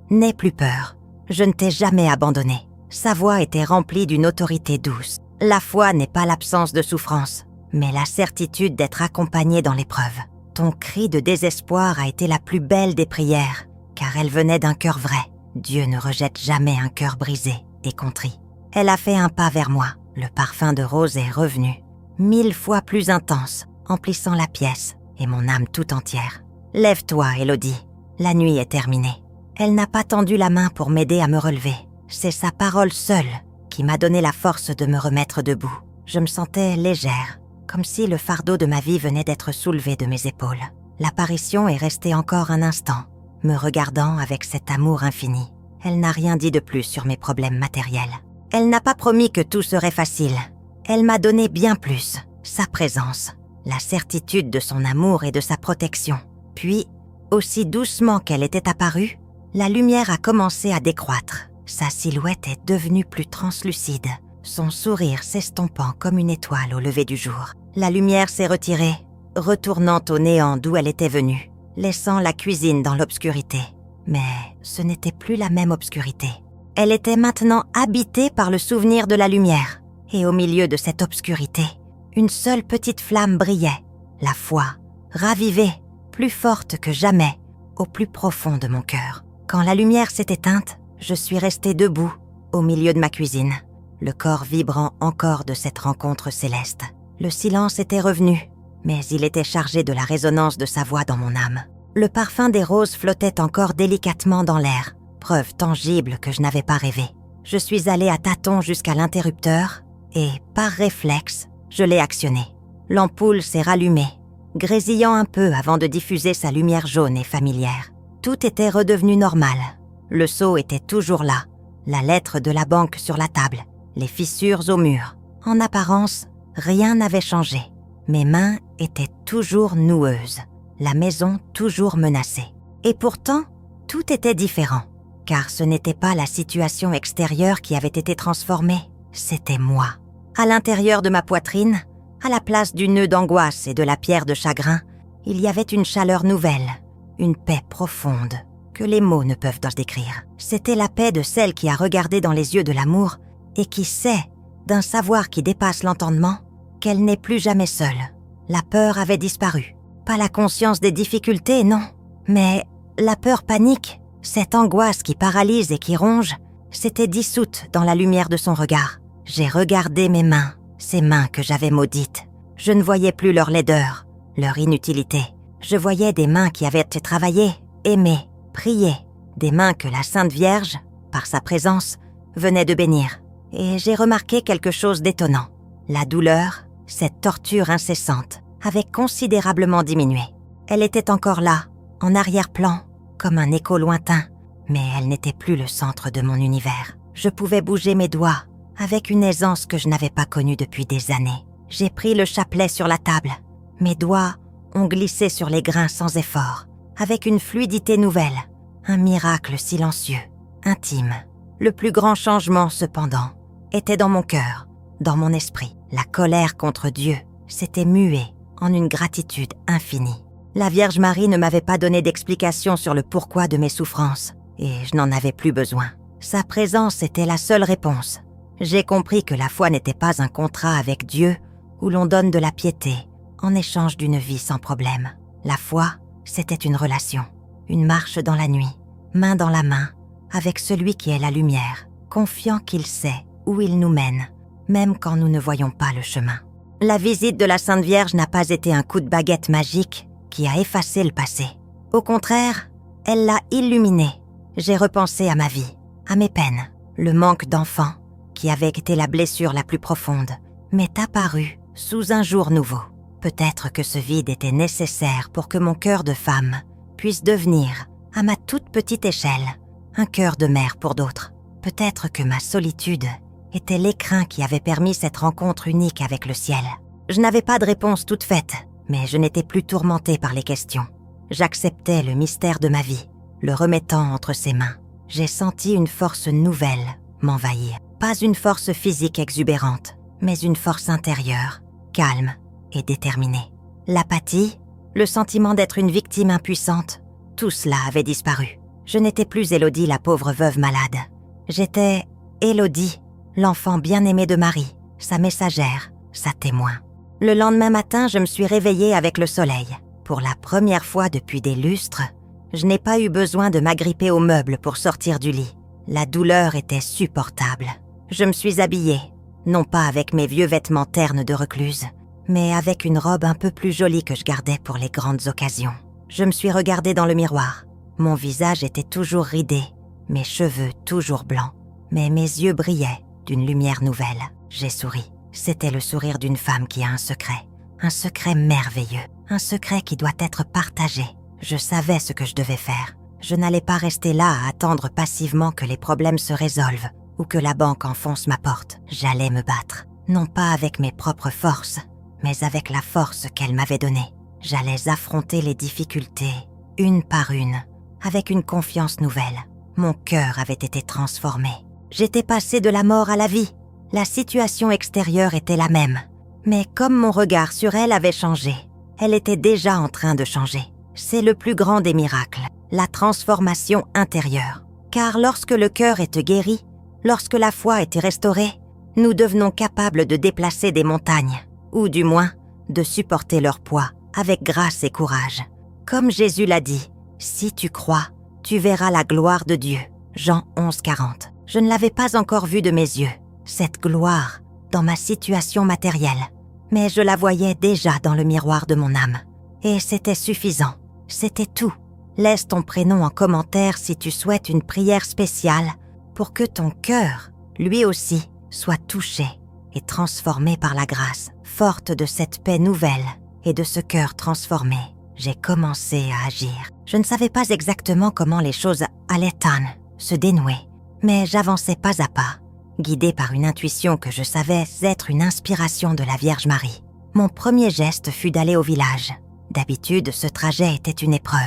N'aie plus peur, je ne t'ai jamais abandonné. Sa voix était remplie d'une autorité douce. La foi n'est pas l'absence de souffrance, mais la certitude d'être accompagné dans l'épreuve. Ton cri de désespoir a été la plus belle des prières, car elle venait d'un cœur vrai. Dieu ne rejette jamais un cœur brisé et contrit. Elle a fait un pas vers moi. Le parfum de rose est revenu, 1000 fois plus intense, emplissant la pièce et mon âme tout entière. Lève-toi, Élodie. La nuit est terminée. Elle n'a pas tendu la main pour m'aider à me relever. C'est sa parole seule qui m'a donné la force de me remettre debout. Je me sentais légère, comme si le fardeau de ma vie venait d'être soulevé de mes épaules. L'apparition est restée encore un instant, me regardant avec cet amour infini. Elle n'a rien dit de plus sur mes problèmes matériels. Elle n'a pas promis que tout serait facile. Elle m'a donné bien plus, sa présence, la certitude de son amour et de sa protection. Puis, aussi doucement qu'elle était apparue, la lumière a commencé à décroître. Sa silhouette est devenue plus translucide, son sourire s'estompant comme une étoile au lever du jour. La lumière s'est retirée, retournant au néant d'où elle était venue, laissant la cuisine dans l'obscurité. Mais ce n'était plus la même obscurité. Elle était maintenant habitée par le souvenir de la lumière. Et au milieu de cette obscurité, une seule petite flamme brillait, la foi, ravivée, plus forte que jamais, au plus profond de mon cœur. Quand la lumière s'est éteinte, je suis restée debout, au milieu de ma cuisine, le corps vibrant encore de cette rencontre céleste. Le silence était revenu, mais il était chargé de la résonance de sa voix dans mon âme. Le parfum des roses flottait encore délicatement dans l'air, preuve tangible que je n'avais pas rêvé. Je suis allée à tâtons jusqu'à l'interrupteur et, par réflexe, je l'ai actionné. L'ampoule s'est rallumée, grésillant un peu avant de diffuser sa lumière jaune et familière. Tout était redevenu normal. Le seau était toujours là, la lettre de la banque sur la table, les fissures au mur. En apparence, rien n'avait changé. Mes mains étaient toujours noueuses. la maison toujours menacée. Et pourtant, tout était différent, car ce n'était pas la situation extérieure qui avait été transformée, c'était moi. À l'intérieur de ma poitrine, à la place du nœud d'angoisse et de la pierre de chagrin, il y avait une chaleur nouvelle, une paix profonde, que les mots ne peuvent décrire. C'était la paix de celle qui a regardé dans les yeux de l'amour et qui sait, d'un savoir qui dépasse l'entendement, qu'elle n'est plus jamais seule. La peur avait disparu. Pas la conscience des difficultés, non, mais la peur panique, cette angoisse qui paralyse et qui ronge, s'était dissoute dans la lumière de son regard. J'ai regardé mes mains, ces mains que j'avais maudites. Je ne voyais plus leur laideur, leur inutilité. Je voyais des mains qui avaient été travaillées, aimées, priées, des mains que la Sainte Vierge, par sa présence, venait de bénir. Et j'ai remarqué quelque chose d'étonnant. La douleur, cette torture incessante, avait considérablement diminué. Elle était encore là, en arrière-plan, comme un écho lointain, mais elle n'était plus le centre de mon univers. Je pouvais bouger mes doigts, avec une aisance que je n'avais pas connue depuis des années. J'ai pris le chapelet sur la table. Mes doigts ont glissé sur les grains sans effort, avec une fluidité nouvelle, un miracle silencieux, intime. Le plus grand changement, cependant, était dans mon cœur, dans mon esprit. La colère contre Dieu s'était muée en une gratitude infinie. La Vierge Marie ne m'avait pas donné d'explication sur le pourquoi de mes souffrances, et je n'en avais plus besoin. Sa présence était la seule réponse. J'ai compris que la foi n'était pas un contrat avec Dieu où l'on donne de la piété en échange d'une vie sans problème. La foi, c'était une relation, une marche dans la nuit, main dans la main, avec celui qui est la lumière, confiant qu'il sait où il nous mène, même quand nous ne voyons pas le chemin. La visite de la Sainte Vierge n'a pas été un coup de baguette magique qui a effacé le passé. Au contraire, elle l'a illuminé. J'ai repensé à ma vie, à mes peines. Le manque d'enfant, qui avait été la blessure la plus profonde, m'est apparu sous un jour nouveau. Peut-être que ce vide était nécessaire pour que mon cœur de femme puisse devenir, à ma toute petite échelle, un cœur de mère pour d'autres. Peut-être que ma solitude était l'écrin qui avait permis cette rencontre unique avec le ciel. Je n'avais pas de réponse toute faite, mais je n'étais plus tourmentée par les questions. J'acceptais le mystère de ma vie, le remettant entre ses mains. J'ai senti une force nouvelle m'envahir. Pas une force physique exubérante, mais une force intérieure, calme et déterminée. L'apathie, le sentiment d'être une victime impuissante, tout cela avait disparu. Je n'étais plus Élodie, la pauvre veuve malade. J'étais Élodie, l'enfant bien-aimé de Marie, sa messagère, sa témoin. Le lendemain matin, je me suis réveillée avec le soleil. Pour la première fois depuis des lustres, je n'ai pas eu besoin de m'agripper aux meubles pour sortir du lit. La douleur était supportable. Je me suis habillée, non pas avec mes vieux vêtements ternes de recluse, mais avec une robe un peu plus jolie que je gardais pour les grandes occasions. Je me suis regardée dans le miroir. Mon visage était toujours ridé, mes cheveux toujours blancs, mais mes yeux brillaient d'une lumière nouvelle. J'ai souri. C'était le sourire d'une femme qui a un secret merveilleux, un secret qui doit être partagé. Je savais ce que je devais faire. Je n'allais pas rester là à attendre passivement que les problèmes se résolvent ou que la banque enfonce ma porte. J'allais me battre, non pas avec mes propres forces, mais avec la force qu'elle m'avait donnée. J'allais affronter les difficultés, une par une, avec une confiance nouvelle. Mon cœur avait été transformé. J'étais passée de la mort à la vie. La situation extérieure était la même, mais comme mon regard sur elle avait changé, elle était déjà en train de changer. C'est le plus grand des miracles, la transformation intérieure. Car lorsque le cœur est guéri, lorsque la foi est restaurée, nous devenons capables de déplacer des montagnes, ou du moins, de supporter leur poids avec grâce et courage. Comme Jésus l'a dit, « Si tu crois, tu verras la gloire de Dieu. » Jean 11,40. Je ne l'avais pas encore vue de mes yeux, cette gloire, dans ma situation matérielle. Mais je la voyais déjà dans le miroir de mon âme. Et c'était suffisant. C'était tout. Laisse ton prénom en commentaire si tu souhaites une prière spéciale pour que ton cœur, lui aussi, soit touché et transformé par la grâce. Forte de cette paix nouvelle et de ce cœur transformé, j'ai commencé à agir. Je ne savais pas exactement comment les choses allaient se dénouer, mais j'avançais pas à pas, guidée par une intuition que je savais être une inspiration de la Vierge Marie. Mon premier geste fut d'aller au village. D'habitude, ce trajet était une épreuve.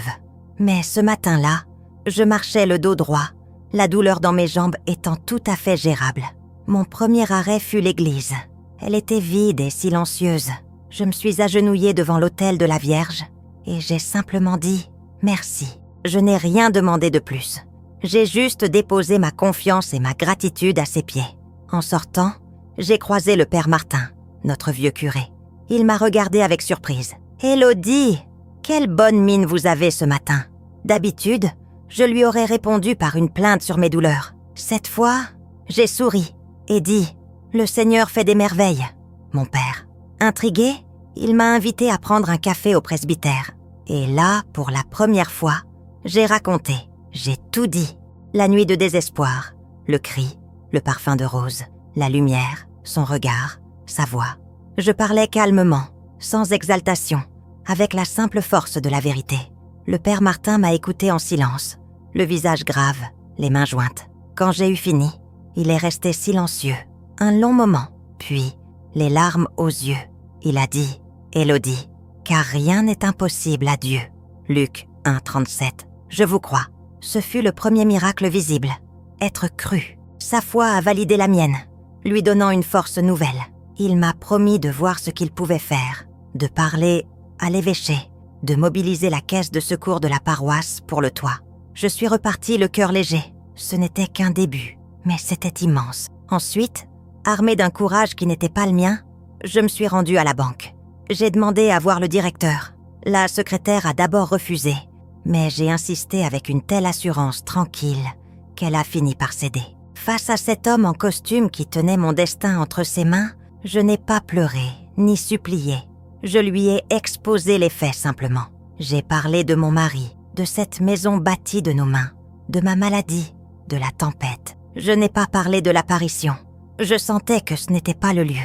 Mais ce matin-là, je marchais le dos droit, la douleur dans mes jambes étant tout à fait gérable. Mon premier arrêt fut l'église. Elle était vide et silencieuse. Je me suis agenouillée devant l'autel de la Vierge et j'ai simplement dit « merci ». Je n'ai rien demandé de plus. J'ai juste déposé ma confiance et ma gratitude à ses pieds. En sortant, j'ai croisé le père Martin, notre vieux curé. Il m'a regardée avec surprise. « Élodie, quelle bonne mine vous avez ce matin !» D'habitude, je lui aurais répondu par une plainte sur mes douleurs. Cette fois, j'ai souri et dit « Le Seigneur fait des merveilles, mon père ». Intrigué, il m'a invité à prendre un café au presbytère. Et là, pour la première fois, j'ai raconté, j'ai tout dit. La nuit de désespoir, le cri, le parfum de rose, la lumière, son regard, sa voix. Je parlais calmement, sans exaltation, avec la simple force de la vérité. Le père Martin m'a écouté en silence, le visage grave, les mains jointes. Quand j'ai eu fini, il est resté silencieux, un long moment, puis, les larmes aux yeux, il a dit « Élodie, car rien n'est impossible à Dieu ». Luc 1,37. Je vous crois. Ce fut le premier miracle visible. Être cru. Sa foi a validé la mienne, lui donnant une force nouvelle. Il m'a promis de voir ce qu'il pouvait faire, de parler à l'évêché, de mobiliser la caisse de secours de la paroisse pour le toit. Je suis repartie le cœur léger. Ce n'était qu'un début, mais c'était immense. Ensuite, armée d'un courage qui n'était pas le mien, je me suis rendue à la banque. J'ai demandé à voir le directeur. La secrétaire a d'abord refusé, mais j'ai insisté avec une telle assurance tranquille qu'elle a fini par céder. Face à cet homme en costume qui tenait mon destin entre ses mains, je n'ai pas pleuré, ni supplié. Je lui ai exposé les faits simplement. J'ai parlé de mon mari, de cette maison bâtie de nos mains, de ma maladie, de la tempête. Je n'ai pas parlé de l'apparition. Je sentais que ce n'était pas le lieu.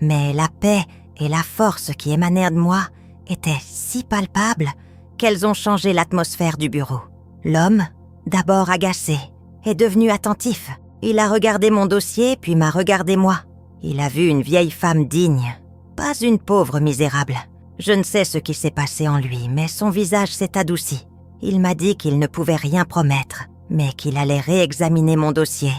Mais la paix et la force qui émanèrent de moi étaient si palpables qu'elles ont changé l'atmosphère du bureau. L'homme, d'abord agacé, est devenu attentif. Il a regardé mon dossier puis m'a regardé moi. Il a vu une vieille femme digne, pas une pauvre misérable. Je ne sais ce qui s'est passé en lui, mais son visage s'est adouci. Il m'a dit qu'il ne pouvait rien promettre, mais qu'il allait réexaminer mon dossier,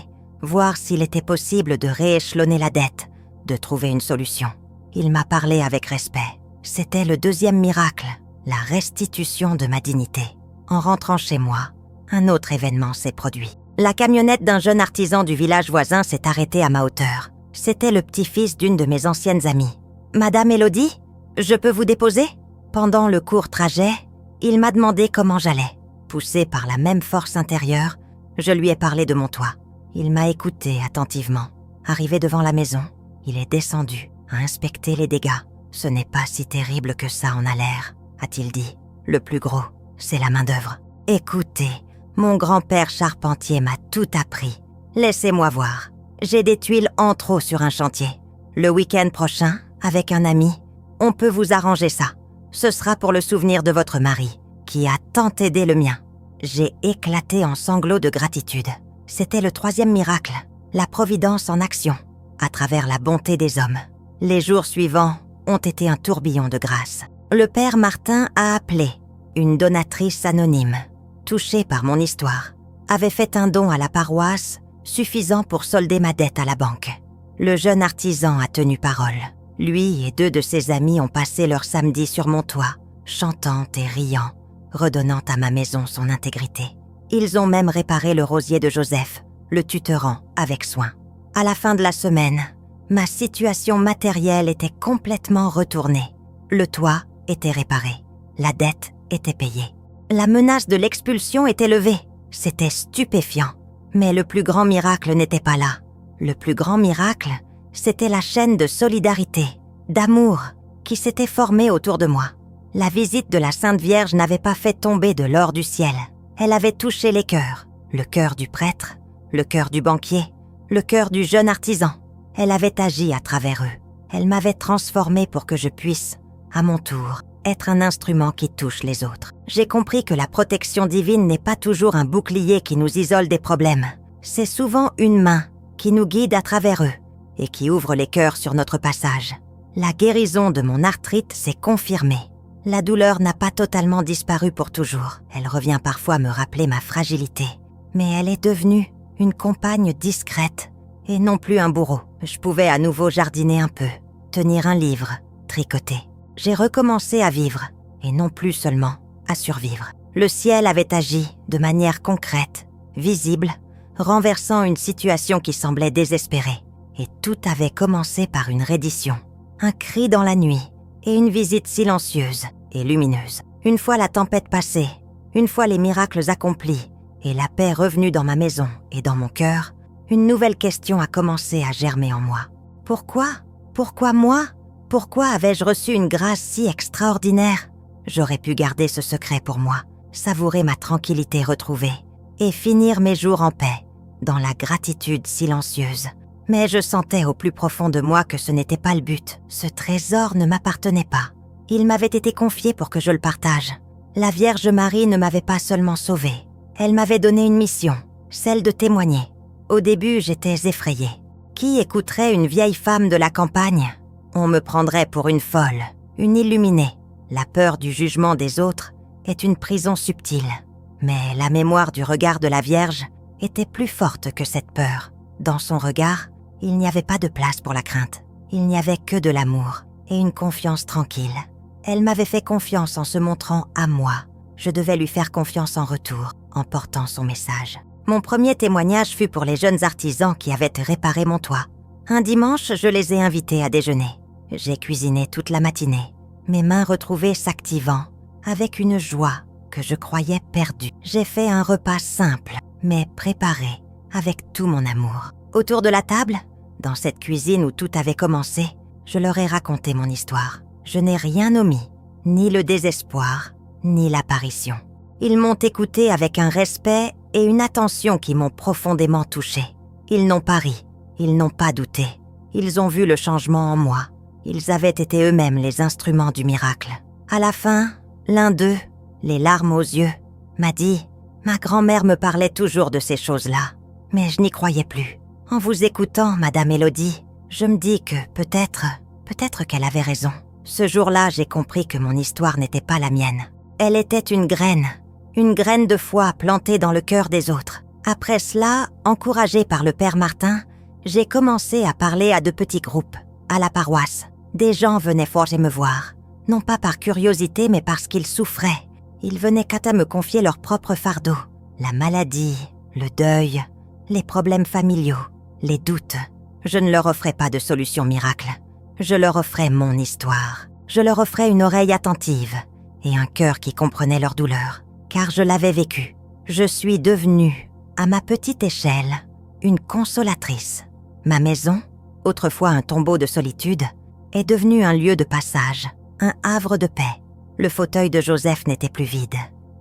voir s'il était possible de rééchelonner la dette, de trouver une solution. Il m'a parlé avec respect. C'était le deuxième miracle, la restitution de ma dignité. En rentrant chez moi, un autre événement s'est produit. La camionnette d'un jeune artisan du village voisin s'est arrêtée à ma hauteur. C'était le petit-fils d'une de mes anciennes amies. « Madame Élodie, je peux vous déposer ?» Pendant le court trajet, il m'a demandé comment j'allais. Poussé par la même force intérieure, je lui ai parlé de mon toit. Il m'a écouté attentivement. Arrivé devant la maison, il est descendu, a inspecté les dégâts. « Ce n'est pas si terrible que ça en a l'air », a-t-il dit. « Le plus gros, c'est la main-d'œuvre. » Écoutez, mon grand-père charpentier m'a tout appris. Laissez-moi voir. J'ai des tuiles en trop sur un chantier. Le week-end prochain, avec un ami, on peut vous arranger ça. Ce sera pour le souvenir de votre mari, qui a tant aidé le mien. J'ai éclaté en sanglots de gratitude. C'était le troisième miracle, la providence en action, à travers la bonté des hommes. Les jours suivants ont été un tourbillon de grâce. Le père Martin a appelé. Une donatrice anonyme, touchée par mon histoire, avait fait un don à la paroisse suffisant pour solder ma dette à la banque. Le jeune artisan a tenu parole. Lui et 2 de ses amis ont passé leur samedi sur mon toit, chantant et riant, redonnant à ma maison son intégrité. Ils ont même réparé le rosier de Joseph, le tutorant avec soin. À la fin de la semaine, ma situation matérielle était complètement retournée. Le toit était réparé. La dette était payée. La menace de l'expulsion était levée. C'était stupéfiant. Mais le plus grand miracle n'était pas là. Le plus grand miracle, c'était la chaîne de solidarité, d'amour, qui s'était formée autour de moi. La visite de la Sainte Vierge n'avait pas fait tomber de l'or du ciel. Elle avait touché les cœurs. Le cœur du prêtre, le cœur du banquier, le cœur du jeune artisan. Elle avait agi à travers eux. Elle m'avait transformé pour que je puisse, à mon tour, être un instrument qui touche les autres. J'ai compris que la protection divine n'est pas toujours un bouclier qui nous isole des problèmes. C'est souvent une main qui nous guide à travers eux et qui ouvre les cœurs sur notre passage. La guérison de mon arthrite s'est confirmée. La douleur n'a pas totalement disparu pour toujours. Elle revient parfois me rappeler ma fragilité. Mais elle est devenue une compagne discrète et non plus un bourreau. Je pouvais à nouveau jardiner un peu, tenir un livre, tricoter. J'ai recommencé à vivre et non plus seulement à survivre. Le ciel avait agi de manière concrète, visible, renversant une situation qui semblait désespérée. Et tout avait commencé par une reddition, un cri dans la nuit et une visite silencieuse et lumineuse. Une fois la tempête passée, une fois les miracles accomplis et la paix revenue dans ma maison et dans mon cœur, une nouvelle question a commencé à germer en moi. Pourquoi? Pourquoi moi? Pourquoi avais-je reçu une grâce si extraordinaire? J'aurais pu garder ce secret pour moi, savourer ma tranquillité retrouvée et finir mes jours en paix, dans la gratitude silencieuse. Mais je sentais au plus profond de moi que ce n'était pas le but. Ce trésor ne m'appartenait pas. Il m'avait été confié pour que je le partage. La Vierge Marie ne m'avait pas seulement sauvée. Elle m'avait donné une mission, celle de témoigner. Au début, j'étais effrayée. Qui écouterait une vieille femme de la campagne? On me prendrait pour une folle, une illuminée. La peur du jugement des autres est une prison subtile. Mais la mémoire du regard de la Vierge était plus forte que cette peur. Dans son regard, il n'y avait pas de place pour la crainte. Il n'y avait que de l'amour et une confiance tranquille. Elle m'avait fait confiance en se montrant à moi. Je devais lui faire confiance en retour, en portant son message. Mon premier témoignage fut pour les jeunes artisans qui avaient réparé mon toit. Un dimanche, je les ai invités à déjeuner. J'ai cuisiné toute la matinée, mes mains retrouvées s'activant, avec une joie que je croyais perdue. J'ai fait un repas simple, mais préparé, avec tout mon amour. Autour de la table, dans cette cuisine où tout avait commencé, je leur ai raconté mon histoire. Je n'ai rien omis, ni le désespoir, ni l'apparition. Ils m'ont écouté avec un respect et une attention qui m'ont profondément touchée. Ils n'ont pas ri, ils n'ont pas douté. Ils ont vu le changement en moi. Ils avaient été eux-mêmes les instruments du miracle. À la fin, l'un d'eux, les larmes aux yeux, m'a dit « Ma grand-mère me parlait toujours de ces choses-là, mais je n'y croyais plus. En vous écoutant, Madame Élodie, je me dis que peut-être qu'elle avait raison. Ce jour-là, j'ai compris que mon histoire n'était pas la mienne. Elle était une graine de foi plantée dans le cœur des autres. Après cela, encouragée par le Père Martin, j'ai commencé à parler à de petits groupes, à la paroisse. Des gens venaient forger me voir, non pas par curiosité, mais parce qu'ils souffraient. Ils venaient qu'à me confier leur propre fardeau, la maladie, le deuil, les problèmes familiaux, les doutes. Je ne leur offrais pas de solution miracle. Je leur offrais mon histoire. Je leur offrais une oreille attentive et un cœur qui comprenait leur douleur, car je l'avais vécu. Je suis devenue, à ma petite échelle, une consolatrice. Ma maison, autrefois un tombeau de solitude, est devenue un lieu de passage, un havre de paix. Le fauteuil de Joseph n'était plus vide.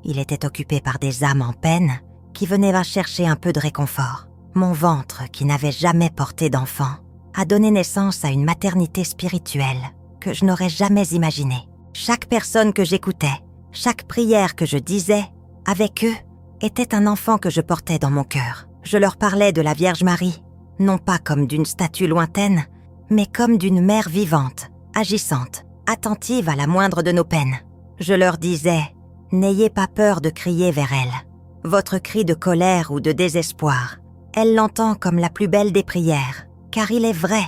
Il était occupé par des âmes en peine qui venaient va chercher un peu de réconfort. Mon ventre, qui n'avait jamais porté d'enfant, a donné naissance à une maternité spirituelle que je n'aurais jamais imaginée. Chaque personne que j'écoutais, chaque prière que je disais, avec eux, était un enfant que je portais dans mon cœur. Je leur parlais de la Vierge Marie, non pas comme d'une statue lointaine, mais comme d'une mère vivante, agissante, attentive à la moindre de nos peines. Je leur disais « N'ayez pas peur de crier vers elle. Votre cri de colère ou de désespoir, elle l'entend comme la plus belle des prières, car il est vrai,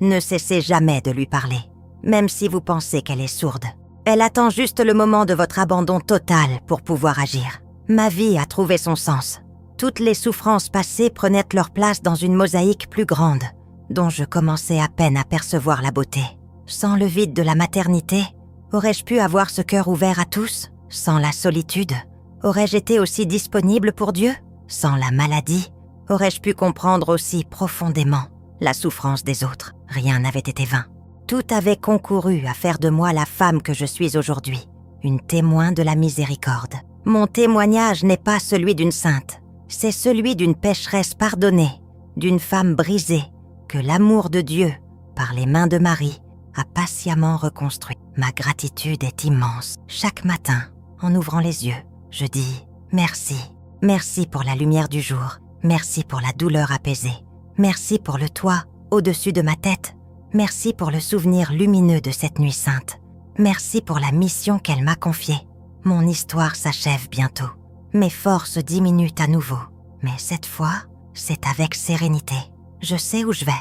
ne cessez jamais de lui parler, même si vous pensez qu'elle est sourde. Elle attend juste le moment de votre abandon total pour pouvoir agir. Ma vie a trouvé son sens. Toutes les souffrances passées prenaient leur place dans une mosaïque plus grande, dont je commençais à peine à percevoir la beauté. Sans le vide de la maternité, aurais-je pu avoir ce cœur ouvert à tous? Sans la solitude, aurais-je été aussi disponible pour Dieu? Sans la maladie, aurais-je pu comprendre aussi profondément la souffrance des autres? Rien n'avait été vain. Tout avait concouru à faire de moi la femme que je suis aujourd'hui, une témoin de la miséricorde. Mon témoignage n'est pas celui d'une sainte, c'est celui d'une pécheresse pardonnée, d'une femme brisée, que l'amour de Dieu, par les mains de Marie, a patiemment reconstruit. Ma gratitude est immense. Chaque matin, en ouvrant les yeux, je dis « Merci. Merci pour la lumière du jour. Merci pour la douleur apaisée. Merci pour le toit au-dessus de ma tête. Merci pour le souvenir lumineux de cette nuit sainte. Merci pour la mission qu'elle m'a confiée. Mon histoire s'achève bientôt. Mes forces diminuent à nouveau. Mais cette fois, c'est avec sérénité. Je sais où je vais.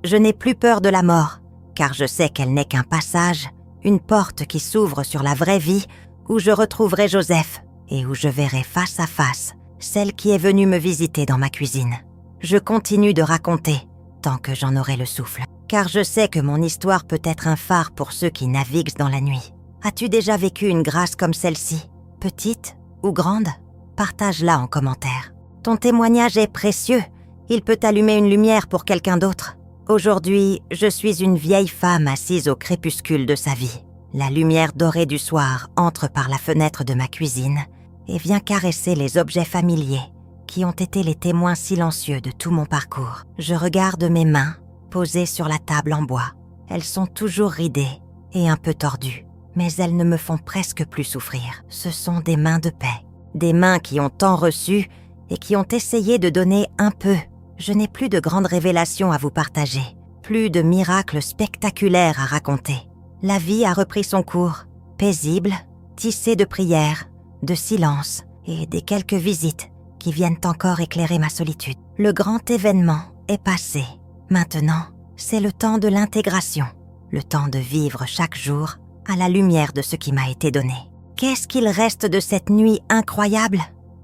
Je n'ai plus peur de la mort, car je sais qu'elle n'est qu'un passage, une porte qui s'ouvre sur la vraie vie, où je retrouverai Joseph et où je verrai face à face celle qui est venue me visiter dans ma cuisine. Je continue de raconter, tant que j'en aurai le souffle, car je sais que mon histoire peut être un phare pour ceux qui naviguent dans la nuit. As-tu déjà vécu une grâce comme celle-ci, petite ou grande? Partage-la en commentaire. Ton témoignage est précieux. Il peut allumer une lumière pour quelqu'un d'autre. Aujourd'hui, je suis une vieille femme assise au crépuscule de sa vie. La lumière dorée du soir entre par la fenêtre de ma cuisine et vient caresser les objets familiers qui ont été les témoins silencieux de tout mon parcours. Je regarde mes mains posées sur la table en bois. Elles sont toujours ridées et un peu tordues, mais elles ne me font presque plus souffrir. Ce sont des mains de paix, des mains qui ont tant reçu et qui ont essayé de donner un peu. Je n'ai plus de grandes révélations à vous partager, plus de miracles spectaculaires à raconter. La vie a repris son cours, paisible, tissée de prières, de silence et des quelques visites qui viennent encore éclairer ma solitude. Le grand événement est passé. Maintenant, c'est le temps de l'intégration, le temps de vivre chaque jour à la lumière de ce qui m'a été donné. Qu'est-ce qu'il reste de cette nuit incroyable?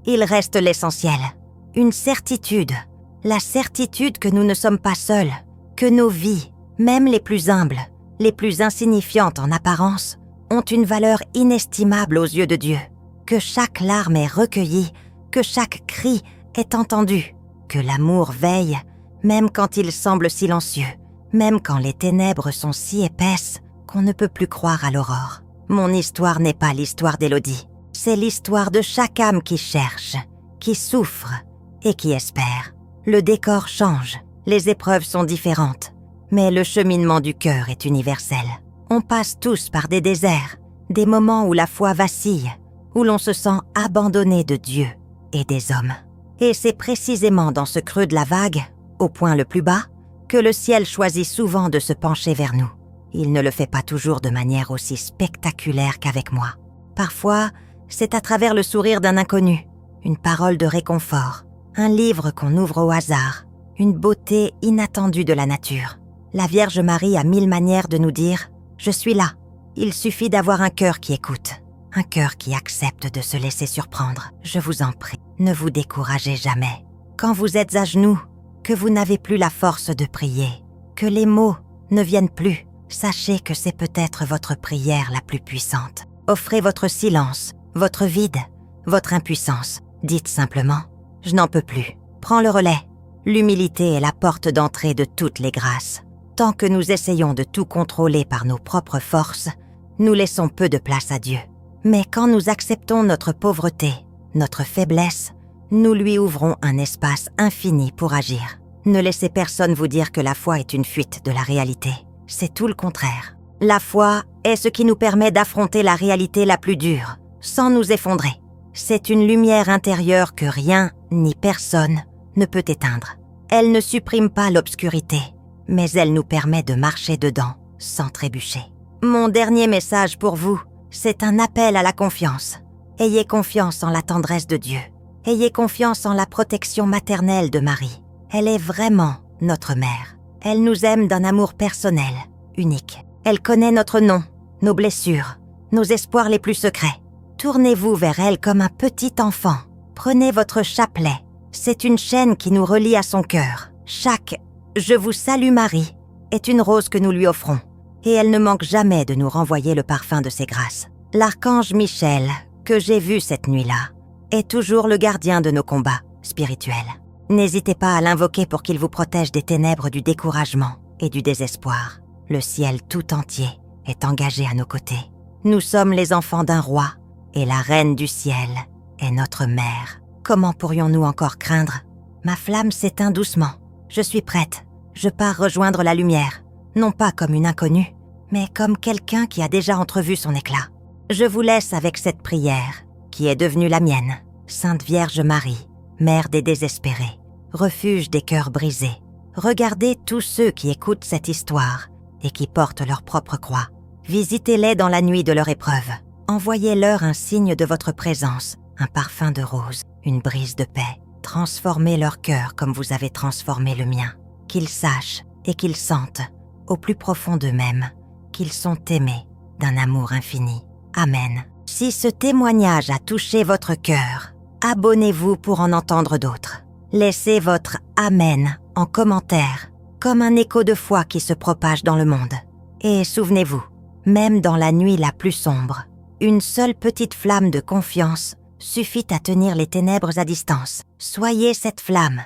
Il reste l'essentiel, une certitude. La certitude que nous ne sommes pas seuls, que nos vies, même les plus humbles, les plus insignifiantes en apparence, ont une valeur inestimable aux yeux de Dieu, que chaque larme est recueillie, que chaque cri est entendu, que l'amour veille, même quand il semble silencieux, même quand les ténèbres sont si épaisses qu'on ne peut plus croire à l'aurore. Mon histoire n'est pas l'histoire d'Élodie, c'est l'histoire de chaque âme qui cherche, qui souffre et qui espère. Le décor change, les épreuves sont différentes, mais le cheminement du cœur est universel. On passe tous par des déserts, des moments où la foi vacille, où l'on se sent abandonné de Dieu et des hommes. Et c'est précisément dans ce creux de la vague, au point le plus bas, que le ciel choisit souvent de se pencher vers nous. Il ne le fait pas toujours de manière aussi spectaculaire qu'avec moi. Parfois, c'est à travers le sourire d'un inconnu, une parole de réconfort, un livre qu'on ouvre au hasard, une beauté inattendue de la nature. La Vierge Marie a 1000 manières de nous dire « Je suis là ». Il suffit d'avoir un cœur qui écoute, un cœur qui accepte de se laisser surprendre. Je vous en prie, ne vous découragez jamais. Quand vous êtes à genoux, que vous n'avez plus la force de prier, que les mots ne viennent plus, sachez que c'est peut-être votre prière la plus puissante. Offrez votre silence, votre vide, votre impuissance. Dites simplement « Je n'en peux plus ». Prends le relais. L'humilité est la porte d'entrée de toutes les grâces. Tant que nous essayons de tout contrôler par nos propres forces, nous laissons peu de place à Dieu. Mais quand nous acceptons notre pauvreté, notre faiblesse, nous lui ouvrons un espace infini pour agir. Ne laissez personne vous dire que la foi est une fuite de la réalité. C'est tout le contraire. La foi est ce qui nous permet d'affronter la réalité la plus dure, sans nous effondrer. C'est une lumière intérieure que rien ni personne ne peut éteindre. Elle ne supprime pas l'obscurité, mais elle nous permet de marcher dedans sans trébucher. Mon dernier message pour vous, c'est un appel à la confiance. Ayez confiance en la tendresse de Dieu. Ayez confiance en la protection maternelle de Marie. Elle est vraiment notre mère. Elle nous aime d'un amour personnel, unique. Elle connaît notre nom, nos blessures, nos espoirs les plus secrets. Tournez-vous vers elle comme un petit enfant. Prenez votre chapelet. C'est une chaîne qui nous relie à son cœur. Chaque « Je vous salue Marie » est une rose que nous lui offrons. Et elle ne manque jamais de nous renvoyer le parfum de ses grâces. L'archange Michel, que j'ai vu cette nuit-là, est toujours le gardien de nos combats spirituels. N'hésitez pas à l'invoquer pour qu'il vous protège des ténèbres du découragement et du désespoir. Le ciel tout entier est engagé à nos côtés. Nous sommes les enfants d'un roi et la reine du ciel est notre mère. Comment pourrions-nous encore craindre? Ma flamme s'éteint doucement. Je suis prête. Je pars rejoindre la lumière, non pas comme une inconnue, mais comme quelqu'un qui a déjà entrevu son éclat. Je vous laisse avec cette prière qui est devenue la mienne. Sainte Vierge Marie, Mère des désespérés, refuge des cœurs brisés. Regardez tous ceux qui écoutent cette histoire et qui portent leur propre croix. Visitez-les dans la nuit de leur épreuve. Envoyez-leur un signe de votre présence, un parfum de rose, une brise de paix. Transformez leur cœur comme vous avez transformé le mien. Qu'ils sachent et qu'ils sentent, au plus profond d'eux-mêmes, qu'ils sont aimés d'un amour infini. Amen. Si ce témoignage a touché votre cœur, abonnez-vous pour en entendre d'autres. Laissez votre « Amen » en commentaire, comme un écho de foi qui se propage dans le monde. Et souvenez-vous, même dans la nuit la plus sombre, une seule petite flamme de confiance suffit à tenir les ténèbres à distance. Soyez cette flamme.